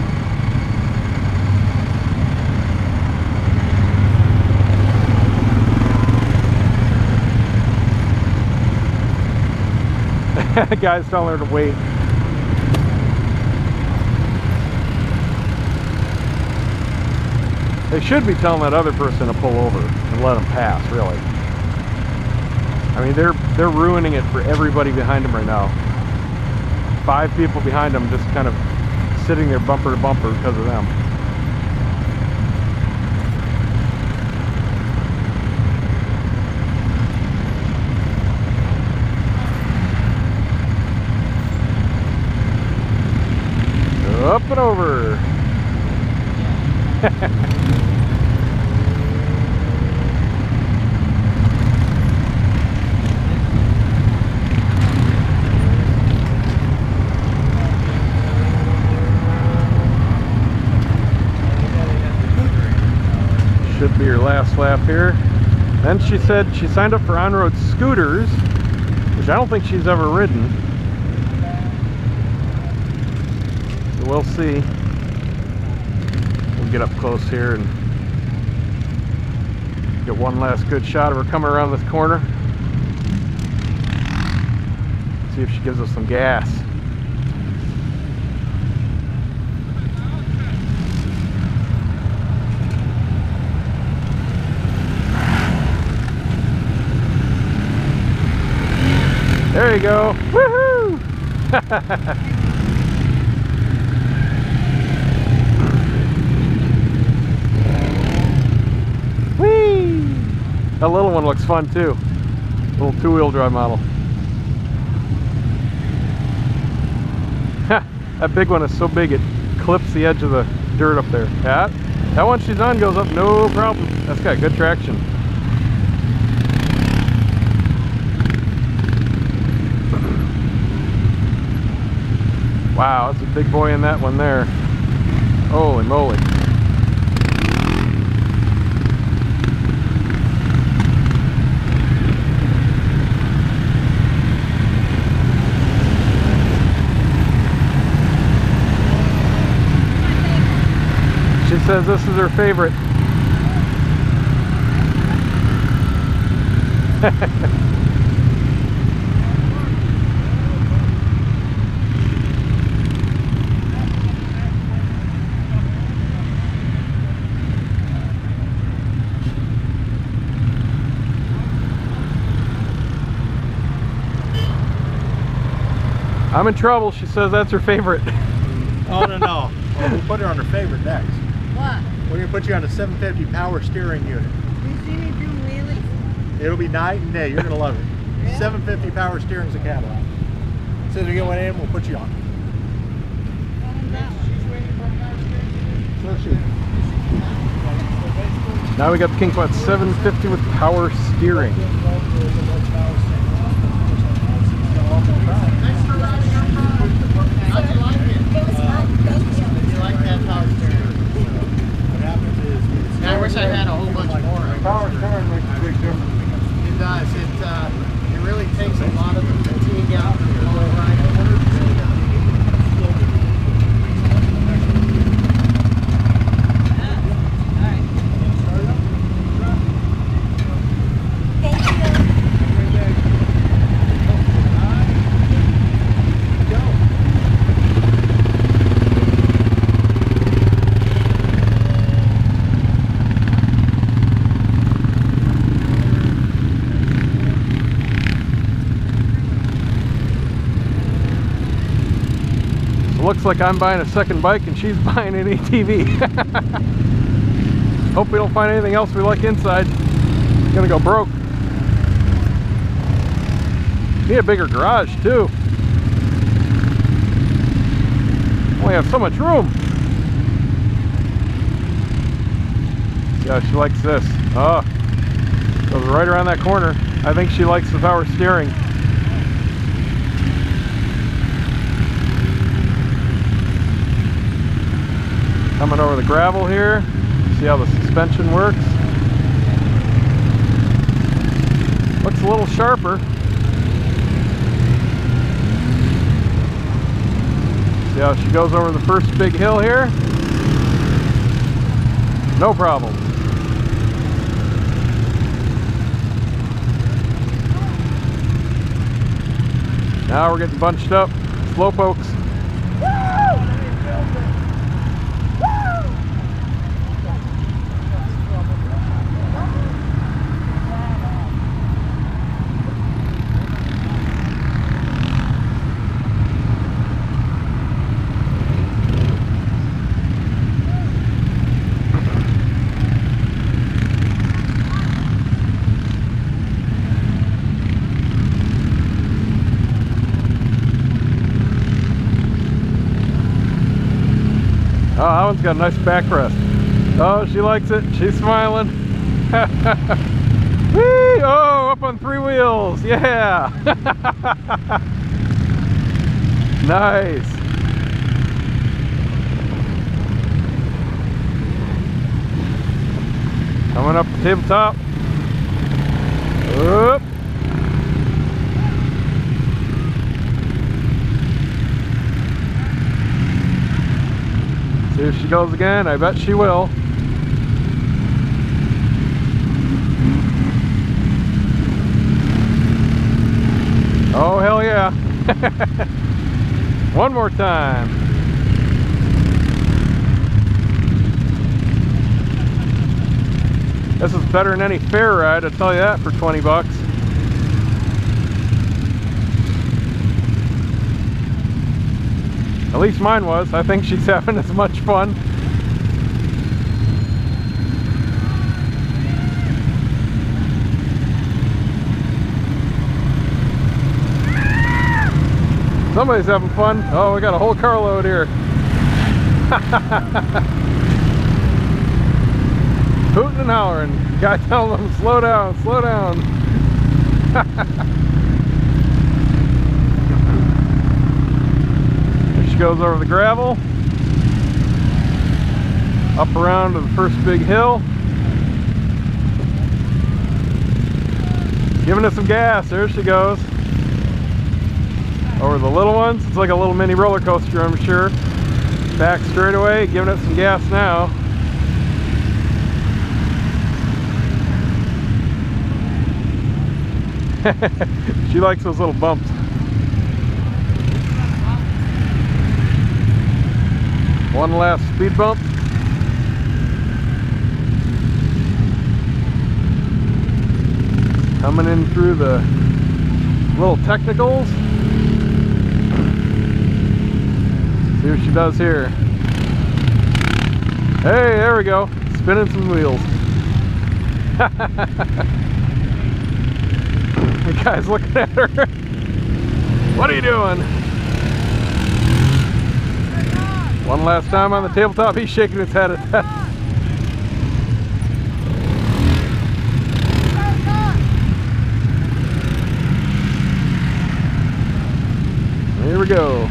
The guy's telling her to wait. They should be telling that other person to pull over and let him pass, really. I mean, they're ruining it for everybody behind them right now. 5 people behind them just kind of sitting there bumper to bumper because of them. Up and over. Should be your last lap here. Then she said she signed up for on-road scooters, which I don't think she's ever ridden. So we'll see. We'll get up close here and get one last good shot of her coming around this corner. See if she gives us some gas. There you go. Woohoo! Whee! That little one looks fun too. Little 2-wheel drive model. That big one is so big it clips the edge of the dirt up there. Yeah, that one she's on goes up no problem. That's got good traction. Wow, that's a big boy in that one there. Holy moly. She says this is her favorite. I'm in trouble. She says that's her favorite. Oh, no. Well, we'll put her on her favorite next. What? We're going to put you on a 750 power steering unit. You see me do wheelies? It'll be night and day. You're going to love it. Really? 750 power steering's a Cadillac. As soon as we get one in, we'll put you on. What is that one? So shoot. Now we got the King Quad 750 with power steering. I wish I had a whole bunch more. Power steering makes a big difference. It does. It really takes a lot of the fatigue out of your whole ride. Looks like I'm buying a second bike and she's buying an ATV. Hope we don't find anything else we like inside. It's gonna go broke. Need a bigger garage too. Only have so much room. Yeah, she likes this. Oh, goes right around that corner. I think she likes the power steering. Coming over the gravel here, see how the suspension works. Looks a little sharper. See how she goes over the first big hill here? No problem. Now we're getting bunched up, slow pokes. that one's got a nice backrest. Oh, she likes it. She's smiling. Whee! Oh, up on 3 wheels. Yeah. Nice. Coming up the tabletop. Whoop. See if she goes again. I bet she will. Oh, hell yeah. One more time. This is better than any fair ride, I'll tell you that, for 20 bucks. At least mine was. I think she's having as much fun. Somebody's having fun. Oh, we got a whole carload here. Hooting and hollering. Guy telling them, slow down, slow down. There she goes over the gravel. Up around to the first big hill. Giving it some gas. There she goes. Over the little ones. It's like a little mini roller coaster, I'm sure. Back straight away, giving it some gas now. She likes those little bumps. One last speed bump. Coming in through the little technicals. See what she does here. Hey, there we go. Spinning some wheels. The guy's looking at her. What are you doing? One last time on the tabletop. He's shaking his head at that. Here we go.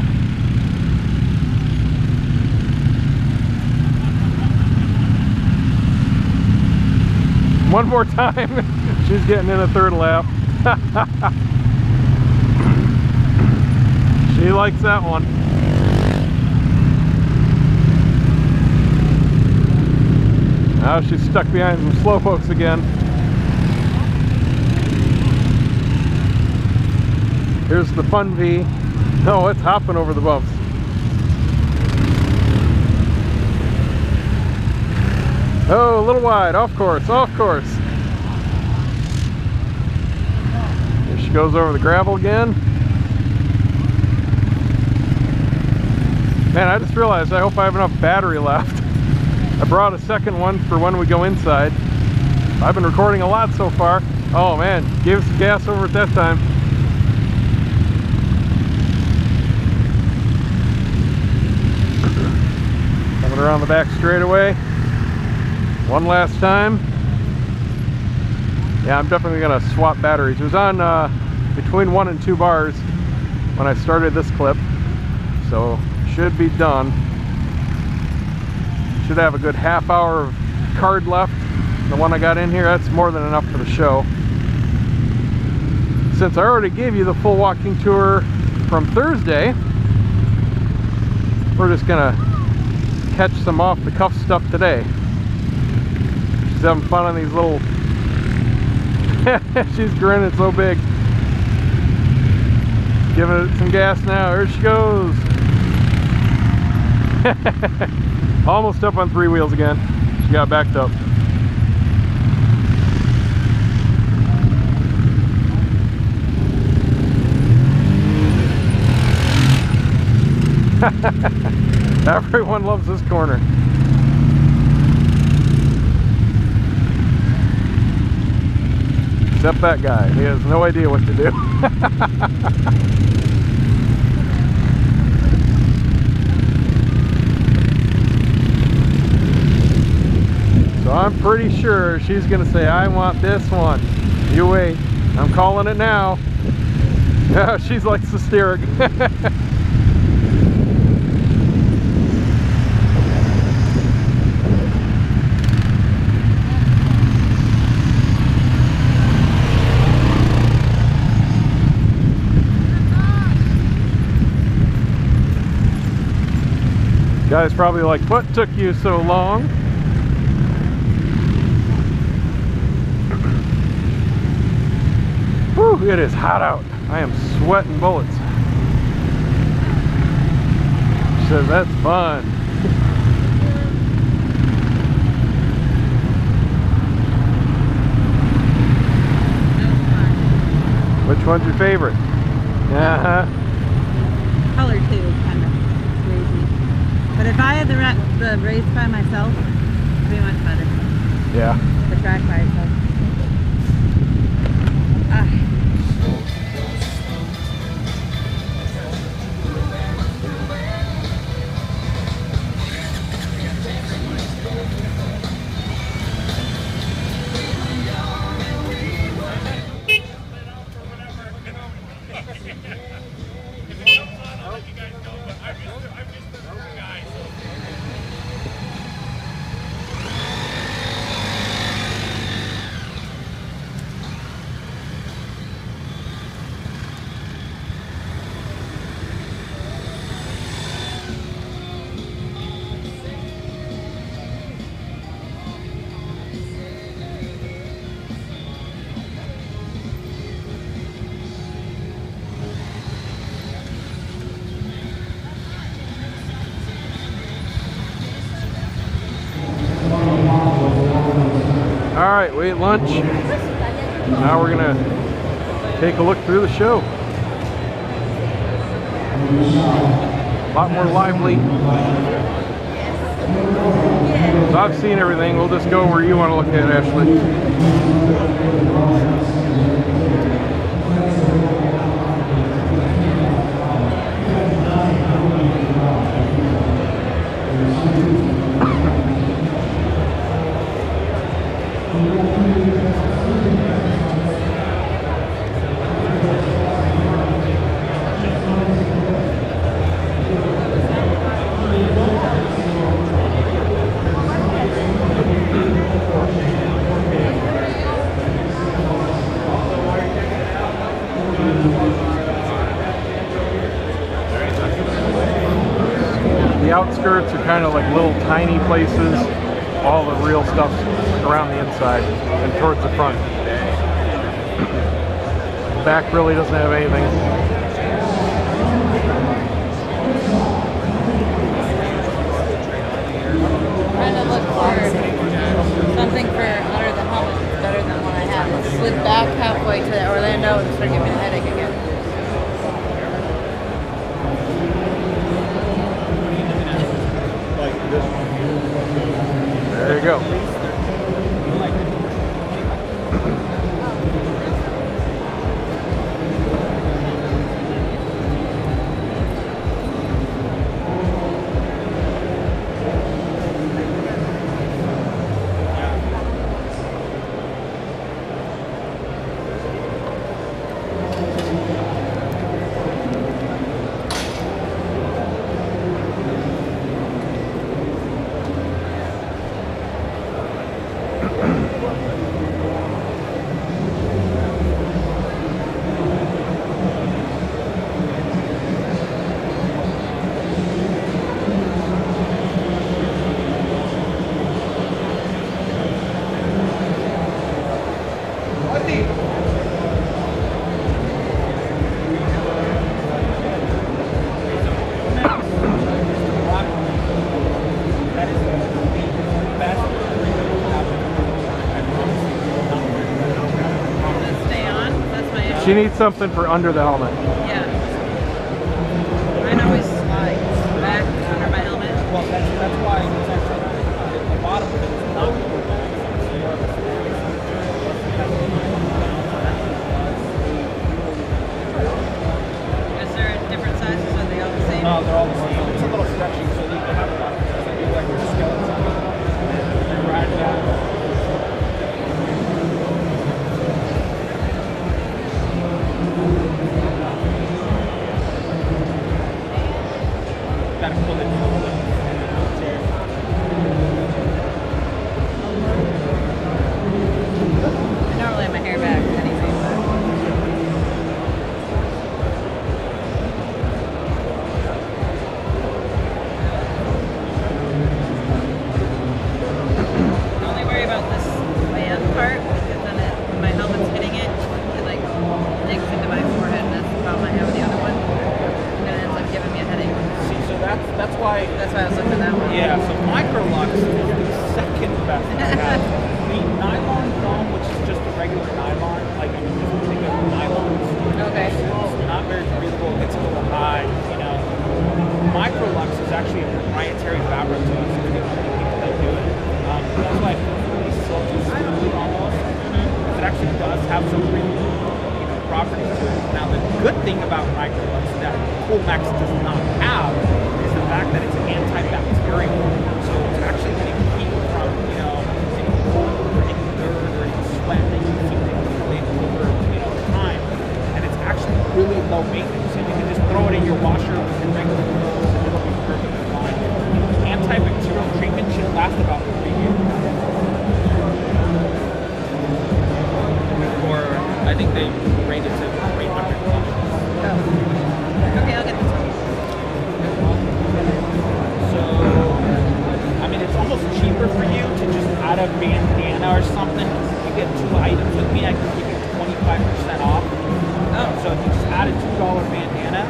One more time. She's getting in a third lap. She likes that one. Now she's stuck behind some slowpokes again. Here's the fun V. No, it's hopping over the bumps. Oh, a little wide, off course, off course. Here she goes over the gravel again. Man, I just realized I hope I have enough battery left. I brought a second one for when we go inside. I've been recording a lot so far. Oh man, gave some gas over at that time. Coming around the back straightaway. One last time. Yeah, I'm definitely gonna swap batteries. It was on between 1 and 2 bars when I started this clip, so should be done. Should have a good half hour of card left. The one I got in here, that's more than enough for the show. Since I already gave you the full walking tour from Thursday, we're just gonna catch some off the cuff stuff today. She's having fun on these little... She's grinning so big. Giving it some gas now. Here she goes. Almost up on 3 wheels again. She got backed up. Everyone loves this corner. Except that guy. He has no idea what to do. pretty sure she's gonna say, I want this one. You wait. I'm calling it now. Yeah, she's like the steering. Guys probably like, what took you so long? Whew, it is hot out. I am sweating bullets. She says, that's fun. Which one's your favorite? Uh-huh. Color too, kind of crazy. But if I had the race by myself, it'd be much better. Yeah. The track by itself. Alright, we ate lunch. Now we're gonna take a look through the show. A lot more lively. So I've seen everything. We'll just go where you want to look at, Ashley. The outskirts are kind of like little tiny places. All the real stuff's around the inside and towards the front. The back really doesn't have anything. Trying to look for something for under the helmet that's better than what I have. I slid back halfway to Orlando and started giving me a headache again. There you go. She needs something for under the helmet. Yeah. Mine always slides back under my helmet. Well, that's why it's actually the bottom of it is not. Is there different sizes? Are they all the same? No, they're all the same. It's a little stretchy, so you can have a lot of like your skeleton. Right now. that's why I was looking at that one. Yeah, so Microlux is the second best I have. The nylon foam, which is just a regular nylon, like I mean, just think of nylon. Okay. It's not very breathable. It gets a little high, you know. Microlux is actually a proprietary fabric to us. We're the only people that do it. That's why it's really silky smooth almost. Because it actually does have some properties to it. Now, the good thing about Microlux that Coolmax does not have is the fact that it's antibacterial. So it's actually going to keep from, any mold or any dirt or any sweat that you keep accumulating over, time. And it's actually really low maintenance. So you can just throw it in your washer with your regular clothes and it'll be perfectly fine. Antibacterial treatment should last about 3 years. Or I think they rate it to 300 bucks. Okay, I'll get this one. So, I mean, it's almost cheaper for you to just add a bandana or something. You get 2 items with me, I can give you 25% off. So if you just add a $2 bandana,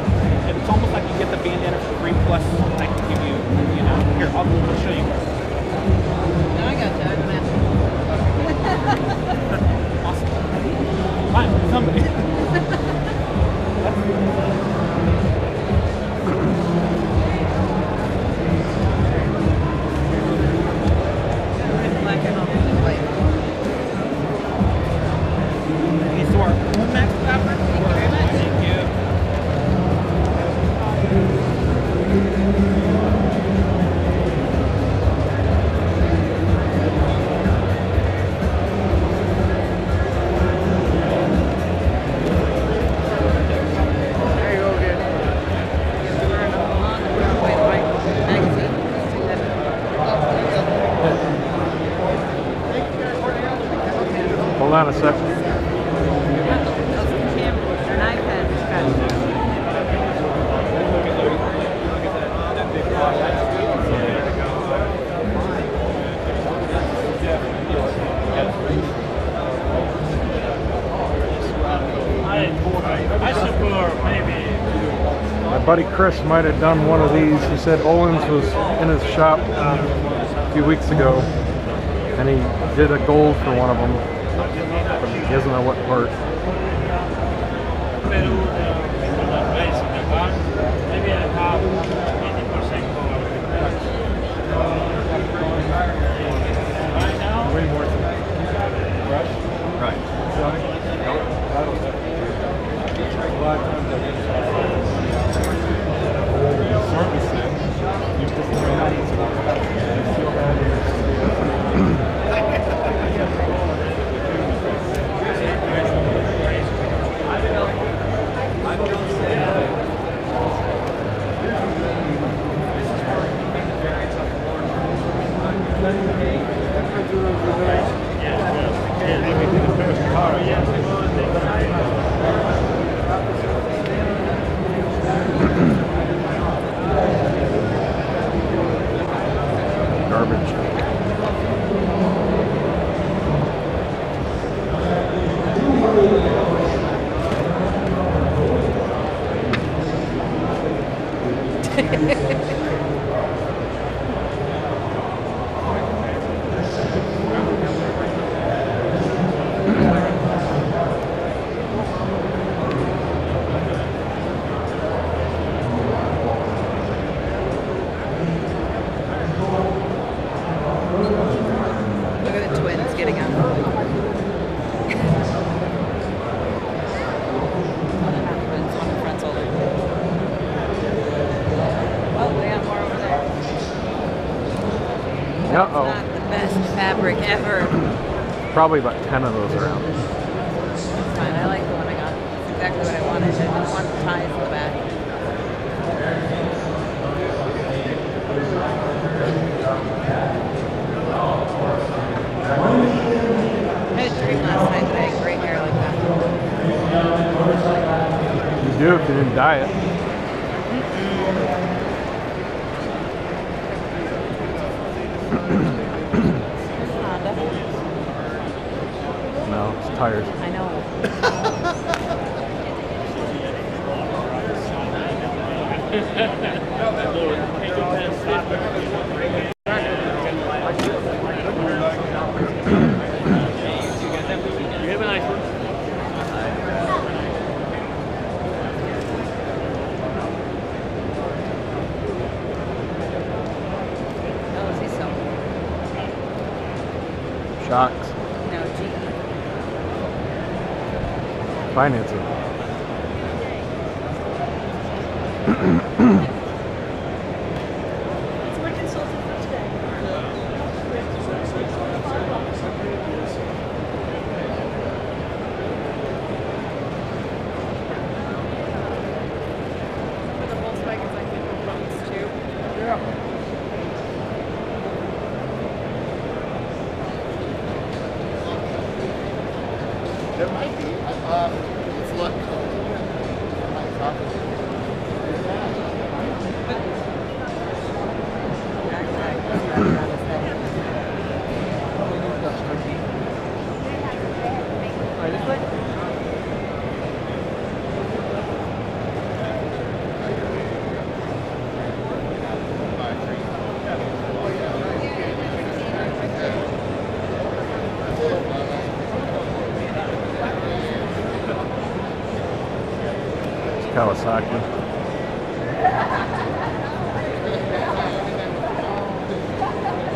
it's almost like you get the bandana for free plus I can give you, here, I'll show you. No, I got you. I'm gonna Awesome. Fine, somebody. black and white. These are our Coolmax fabric. Thank you very much. Thank you. Hold on a sec. My buddy Chris might have done one of these. He said Owens was in his shop a few weeks ago and he did a gold for one of them. But he doesn't know what part. Way more brush. Right. A lot of times I get surface it. You just know how to feel bad. Garbage. Look at the twins getting up. One in front's older. Oh, we got more over there. Uh-oh. It's not the best fabric ever. Probably about 10 of those around. It's fine. I like the one I got. It's exactly what I wanted. I just want the ties in the back. I had a dream last night that I had great hair like that. You do if you didn't dye it. No, it's tires. I know. Shocks. No, GE. Financing. There might be. Let's look. Kawasaki.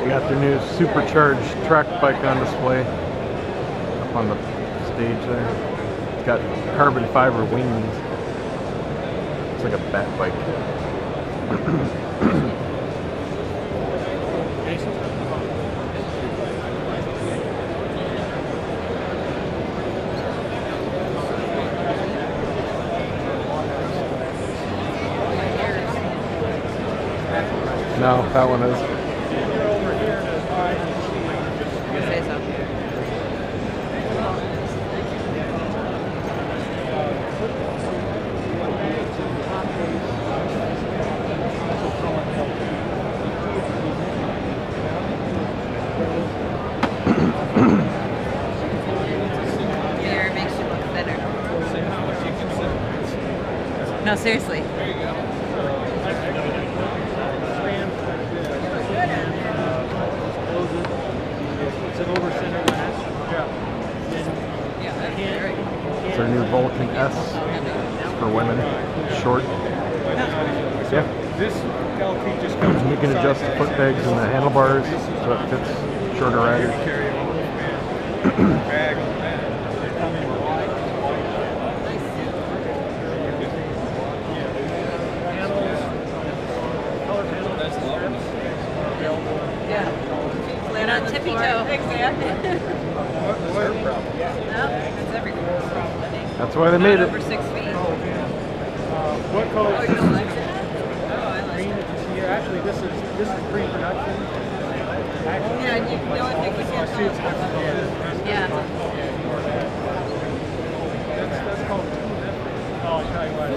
We got their new supercharged track bike on display up on the stage there. It's got carbon fiber wings. It's like a bat bike. No, that one is. You say so. Mirror makes you look thinner. No, seriously. It's an over-center latch. It's our new Vulcan S. It's for women. Short. Yeah. This LP just comes You can adjust the foot pegs and the handlebars so it fits shorter riders. bag on that. They come in wide. Panels, color panel, that's lovely. Yeah. Land on tippy toe. Exactly. That's everywhere. That's why they made it. Over 6 feet. What color is this? Oh, I like Green that you see here. Actually, this is pre-production. Yeah, the only thing we can't tell is yeah. That's called oh, I'll tell you what.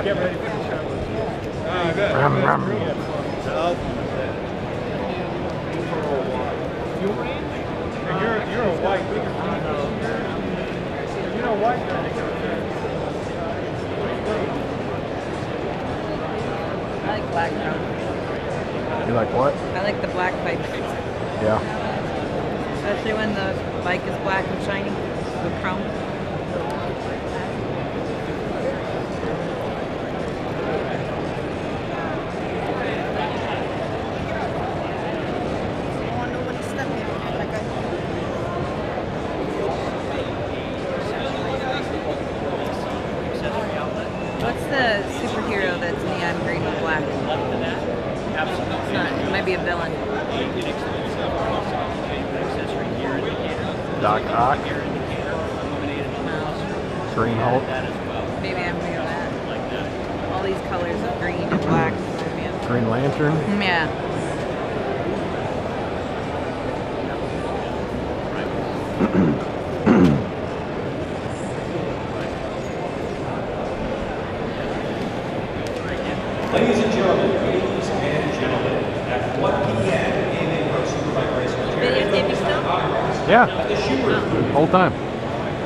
Get ready for the show. Ah, good. Rum, rum. And you're a white. You're a white guy. I like black though. You like what? I like the black bikes. Yeah. Especially when the bike is black and shiny with chrome. What's the superhero that's neon green with black? It's not, it might be a villain. Doc Ock. Green Hulk. Maybe I'm thinking of that. All these colors of green and black. Green Lantern. Yeah. Ladies and gentlemen, at 1 p.m. in a Pro Superbike race. Videotaping still? Yeah. Whole time.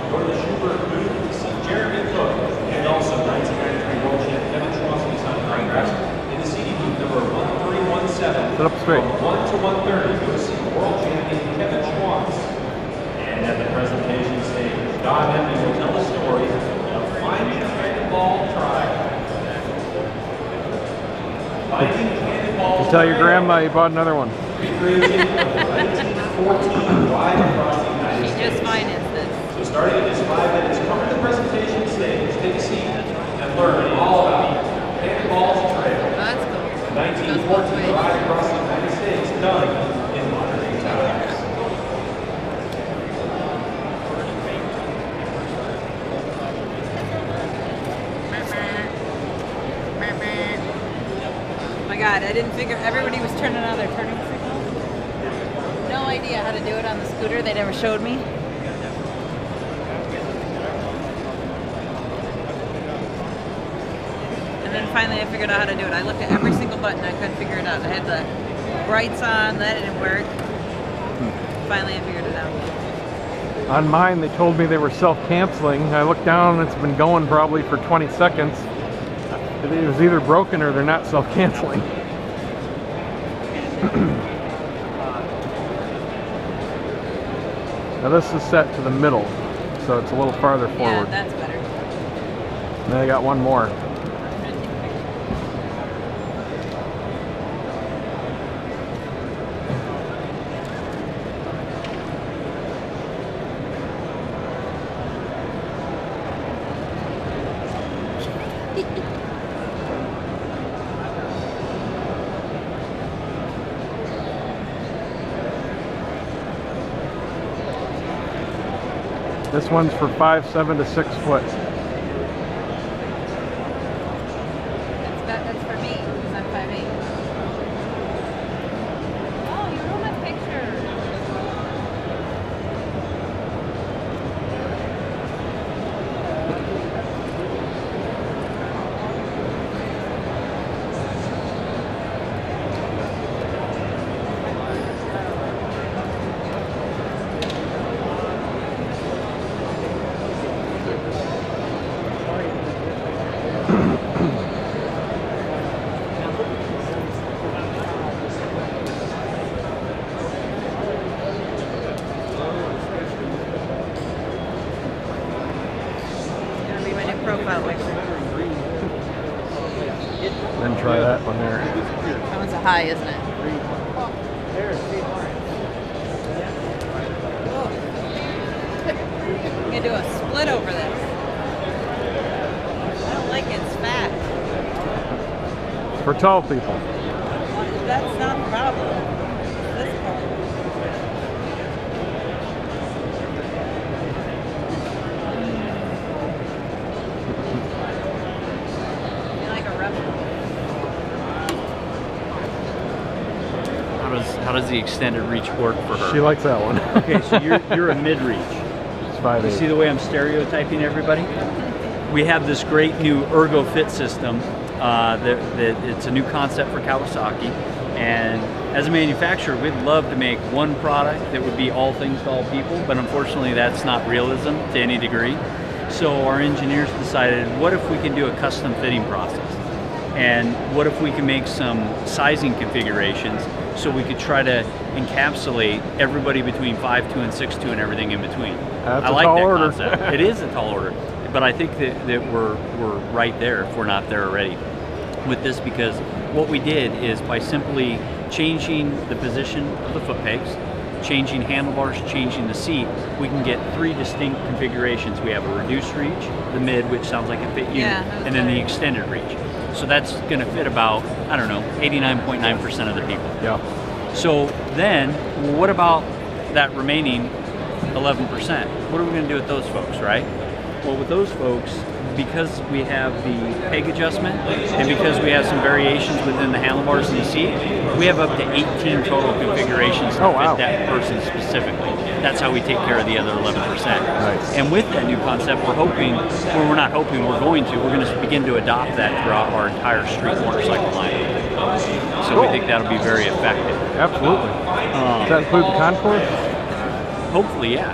Go to the Schubert booth to see Jeremy Cook and also 1993 world champ Kevin Schwansky's on the in the CD Sit up straight. From 1 to 1:30, you'll see world champion Kevin Schwantz. And at the presentation stage, Don Henry will tell the story of finding cannonball trial. Finding cannonball You tell your grandma you bought another one. recreation of the 1914 ride across the United She States. just financed this. So starting in just 5 minutes, come to the presentation stage, take a seat, and learn all about Cannonball's Trail. Oh, that's cool. 1914 ride across the United States, done in modern day times. Oh my god, I didn't figure everybody was turning on their turning signal. No idea how to do it on the scooter. They never showed me. And then finally I figured out how to do it. I looked at every single button. I couldn't figure it out. I had the brights on. That didn't work. Finally I figured it out. On mine, they told me they were self-canceling. I looked down and it's been going probably for 20 seconds. It was either broken or they're not self-canceling. Now this is set to the middle, so it's a little farther Yeah, forward. that's better. And then I got one more. This one's for 5'7" to 6 foot. That's for me, because I'm 5'8". Oh, you ruined my picture. Gonna be my new profile picture. Then try that one there. That one's a high, isn't it? I'm gonna do a split over this. I don't like it, it's fat. For tall people. That's not the problem. This part. You like a rebel? How does the extended reach work for her? She likes that one. Okay, so you're a mid-reach. It's 5'8". You see the way I'm stereotyping everybody? We have this great new Ergo Fit system. It's a new concept for Kawasaki. And as a manufacturer, we'd love to make one product that would be all things to all people, but unfortunately that's not realism to any degree. So our engineers decided, what if we can do a custom fitting process? And what if we can make some sizing configurations so we could try to encapsulate everybody between 5'2" and 6'2" and everything in between. That's I a like tall that order. concept. It is a tall order, but I think that we're right there if we're not there already with this, because what we did is by simply changing the position of the foot pegs, changing handlebars, changing the seat, we can get 3 distinct configurations. We have a reduced reach, the mid, which sounds like it fit you, Yeah, that was and then the better. extended reach. So that's going to fit about, I don't know, 89.9% of the people. Yeah. So then, what about that remaining 11%? What are we going to do with those folks, right? Well, with those folks, because we have the peg adjustment and because we have some variations within the handlebars and the seat, we have up to 18 total configurations to Oh, wow. fit that person specifically. That's how we take care of the other 11%. Nice. And with that new concept, we're hoping, well, we're not hoping, we're going to begin to adopt that throughout our entire street motorcycle line. So we think that'll be very effective. Absolutely. Does that include the Concord? Hopefully, yeah.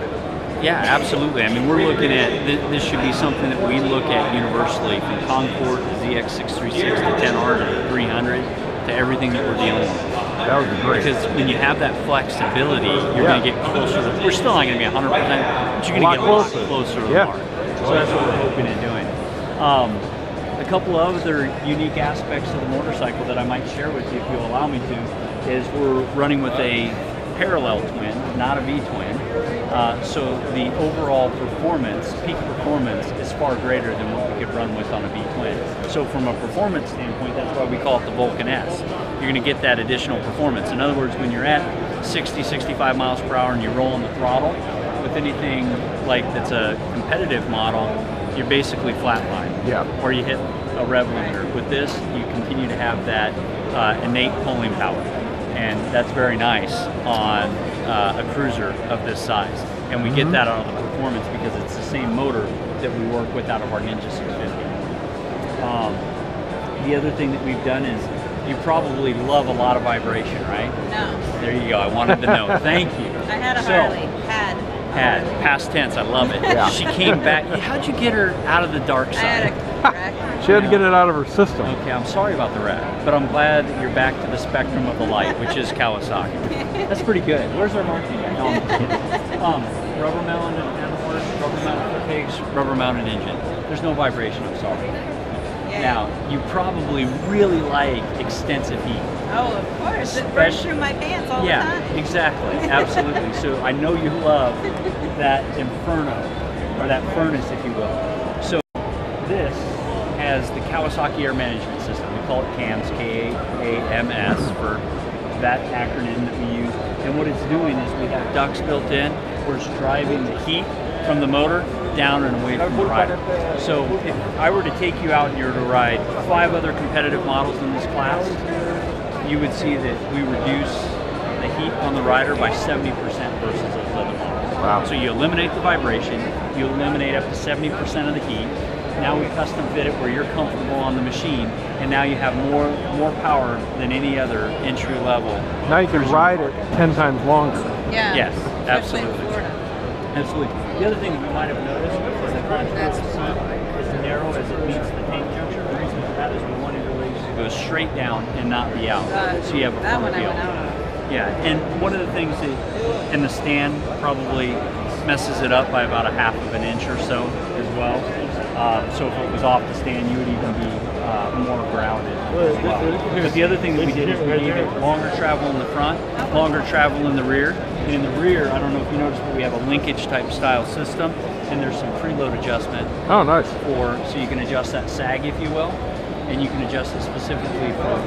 Yeah, absolutely. I mean, we're looking at, this should be something that we look at universally, from Concord to ZX636 to 10R to 300 to everything that we're dealing with. That would be great. Because when you have that flexibility, you're going to get closer. We're still not going to be 100%, but you're going to get a lot closer to the mark. So that's what we're hoping and doing. A couple of other unique aspects of the motorcycle that I might share with you, if you'll allow me to, is we're running with a parallel twin, not a V-twin. So the overall performance, peak performance, is far greater than what we could run with on a V-twin. So from a performance standpoint, that's why we call it the Vulcan S. You're going to get that additional performance. In other words, when you're at 60, 65 miles per hour and you're rolling the throttle, with anything like that's a competitive model, you're basically flatline. Yeah. Or you hit a rev limiter. With this, you continue to have that innate pulling power. And that's very nice on a cruiser of this size. And we get that out of the performance because it's the same motor that we work with out of our Ninja 650. The other thing that we've done is, you probably love a lot of vibration, right? No. There you go. I wanted to know. Thank you. I had a Harley. Had. Past tense. I love it. Yeah. She came back. How'd you get her out of the dark side? I had a wreck. She had to get it out of her system. Okay, I'm sorry about the wreck, but I'm glad that you're back to the spectrum of the light, which is Kawasaki. That's pretty good. Where's our marketing guy? No, I'm kidding. Rubber mounted handlebars, rubber mounted foot pegs, rubber mounted engine. There's no vibration, I'm sorry. Now, you probably really like extensive heat. Oh, of course. It burns through my pants all the time. Yeah, exactly. Absolutely. So I know you love that inferno, or that furnace, if you will. So this has the Kawasaki Air Management System. We call it CAMS, K-A-M-S, for that acronym that we use. And what it's doing is we have ducts built in, where it's driving the heat from the motor down and away from the rider. So if I were to take you out and you were to ride 5 other competitive models in this class, you would see that we reduce the heat on the rider by 70% versus those other models. Wow. So you eliminate the vibration, you eliminate up to 70% of the heat. Now we custom fit it where you're comfortable on the machine, and now you have more power than any other entry level. Now you can ride it 10 times longer. Yeah. Yes, absolutely. Absolutely. The other thing that we might have noticed is the contour seat is narrow as it meets the tank juncture. The reason for that is we wanted to go straight down and not be out. So you have a firm feel. Yeah, and one of the things that, and the stand probably messes it up by about 1/2 inch or so as well. So if it was off the stand, you would even be more grounded as well. But the other thing that we did is we gave it longer travel in the front, longer travel in the rear. And in the rear, I don't know if you noticed, but we have a linkage type style system, and there's some preload adjustment. Oh, nice. So you can adjust that sag, if you will, and you can adjust it specifically for,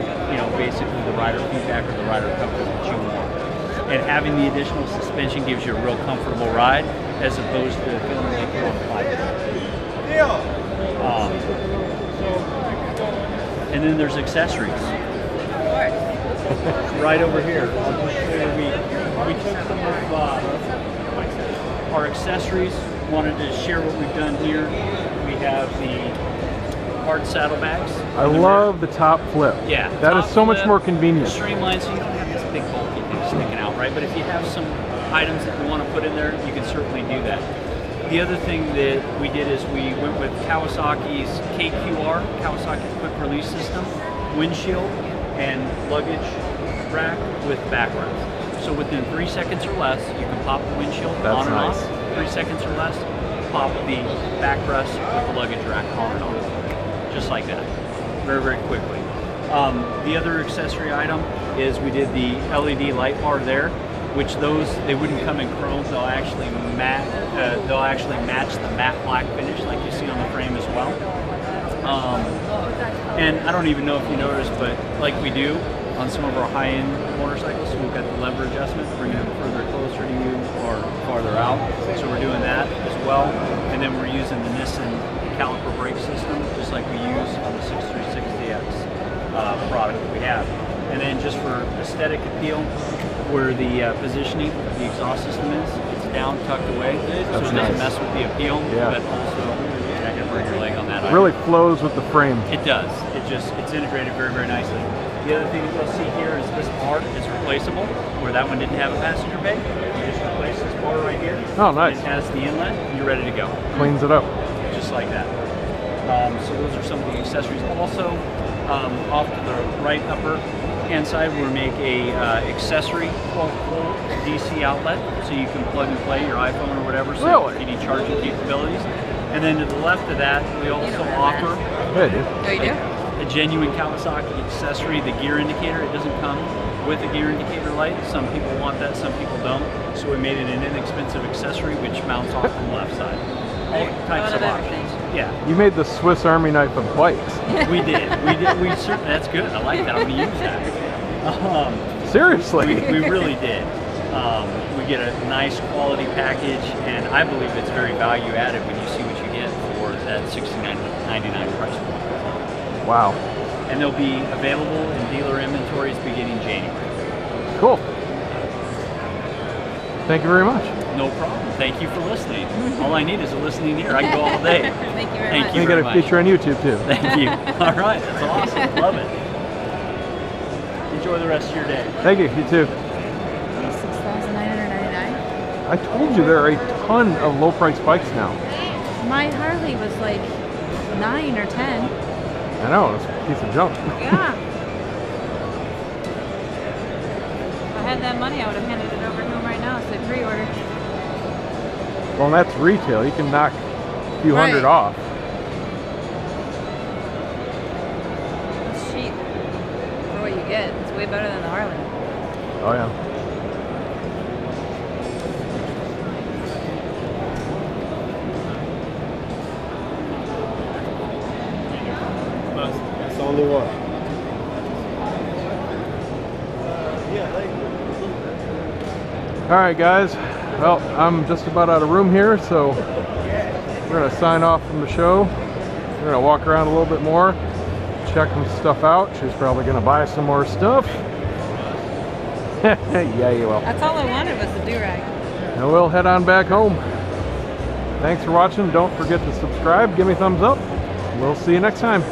basically the rider feedback or the rider comfort that you want. And having the additional suspension gives you a real comfortable ride, as opposed to feeling like you're on fire. And then there's accessories. Of course. Right over here. I'll just show you. We took some of our accessories, wanted to share what we've done here. We have the hard saddlebags. I love the top flip. Yeah. That is so much more convenient. Streamlined, so you don't have this big bulky thing sticking out, right? But if you have some items that you want to put in there, you can certainly do that. The other thing that we did is we went with Kawasaki's KQR, Kawasaki's Quick Release System, windshield and luggage rack with backrest. So within 3 seconds or less, you can pop the windshield on and off. 3 seconds or less, pop the backrest with the luggage rack on and off. Just like that. Very, very quickly. The other accessory item is we did the LED light bar there, which they wouldn't come in chrome. They'll actually match the matte black finish like you see on the frame as well. And I don't even know if you noticed, but like we do on some of our high-end motorcycles, so we've got the lever adjustment, bringing them further closer to you or farther out. So we're doing that as well. And then we're using the Nissan caliper brake system, just like we use on the 6360X product that we have. And then just for aesthetic appeal, where the positioning of the exhaust system is, it's down, tucked away, so it doesn't mess with the appeal, but also, I can break your leg on that. It really flows with the frame. It does. It's integrated very, very nicely. The other thing that you'll see here is this part is replaceable, where that one didn't have a passenger bay. You just replace this bar right here. Oh, nice. It has the inlet, and you're ready to go. Cleans it up. Just like that. So those are some of the accessories. Also, off to the right upper left-hand side, we make a accessory 12-volt DC outlet, so you can plug and play your iPhone or whatever, so Really? any charging capabilities. And then to the left of that, we also offer Yeah, dude. Oh, you do? a genuine Kawasaki accessory, the gear indicator. It doesn't come with a gear indicator light. Some people want that, some people don't. So we made it an inexpensive accessory which mounts off on the left side. All types of options. Yeah, You made the Swiss Army knife of bikes. we did. We certainly, that's good. I like that. I'm gonna use that. Seriously. We really did. We get a nice quality package, and I believe it's very value added when you see what you get for that $69.99 price point. Wow. And they'll be available in dealer inventories beginning January. Cool. Thank you very much. No problem. Thank you for listening. All I need is a listening ear. I can go all day. Thank you very Thank much. you You very got a much. feature on YouTube too. Thank you. All right, that's awesome. Love it. Enjoy the rest of your day. Thank you. You too. $6,999. I told you there are a ton of low price bikes now. My Harley was like 9 or 10. I know, it's a piece of junk. Yeah. If I had that money, I would have handed it over to him right now. Said pre-order. Well, that's retail. You can knock a few hundred Right. off. It's cheap for what you get. It's way better than the Harley. Oh yeah. That's the only one. All right, guys. Well, I'm just about out of room here, so we're gonna sign off from the show. We're gonna walk around a little bit more, check some stuff out. She's probably gonna buy some more stuff. Yeah, you will. That's all I wanted was the do-rag. And we'll head on back home. Thanks for watching. Don't forget to subscribe. Give me a thumbs up. We'll see you next time.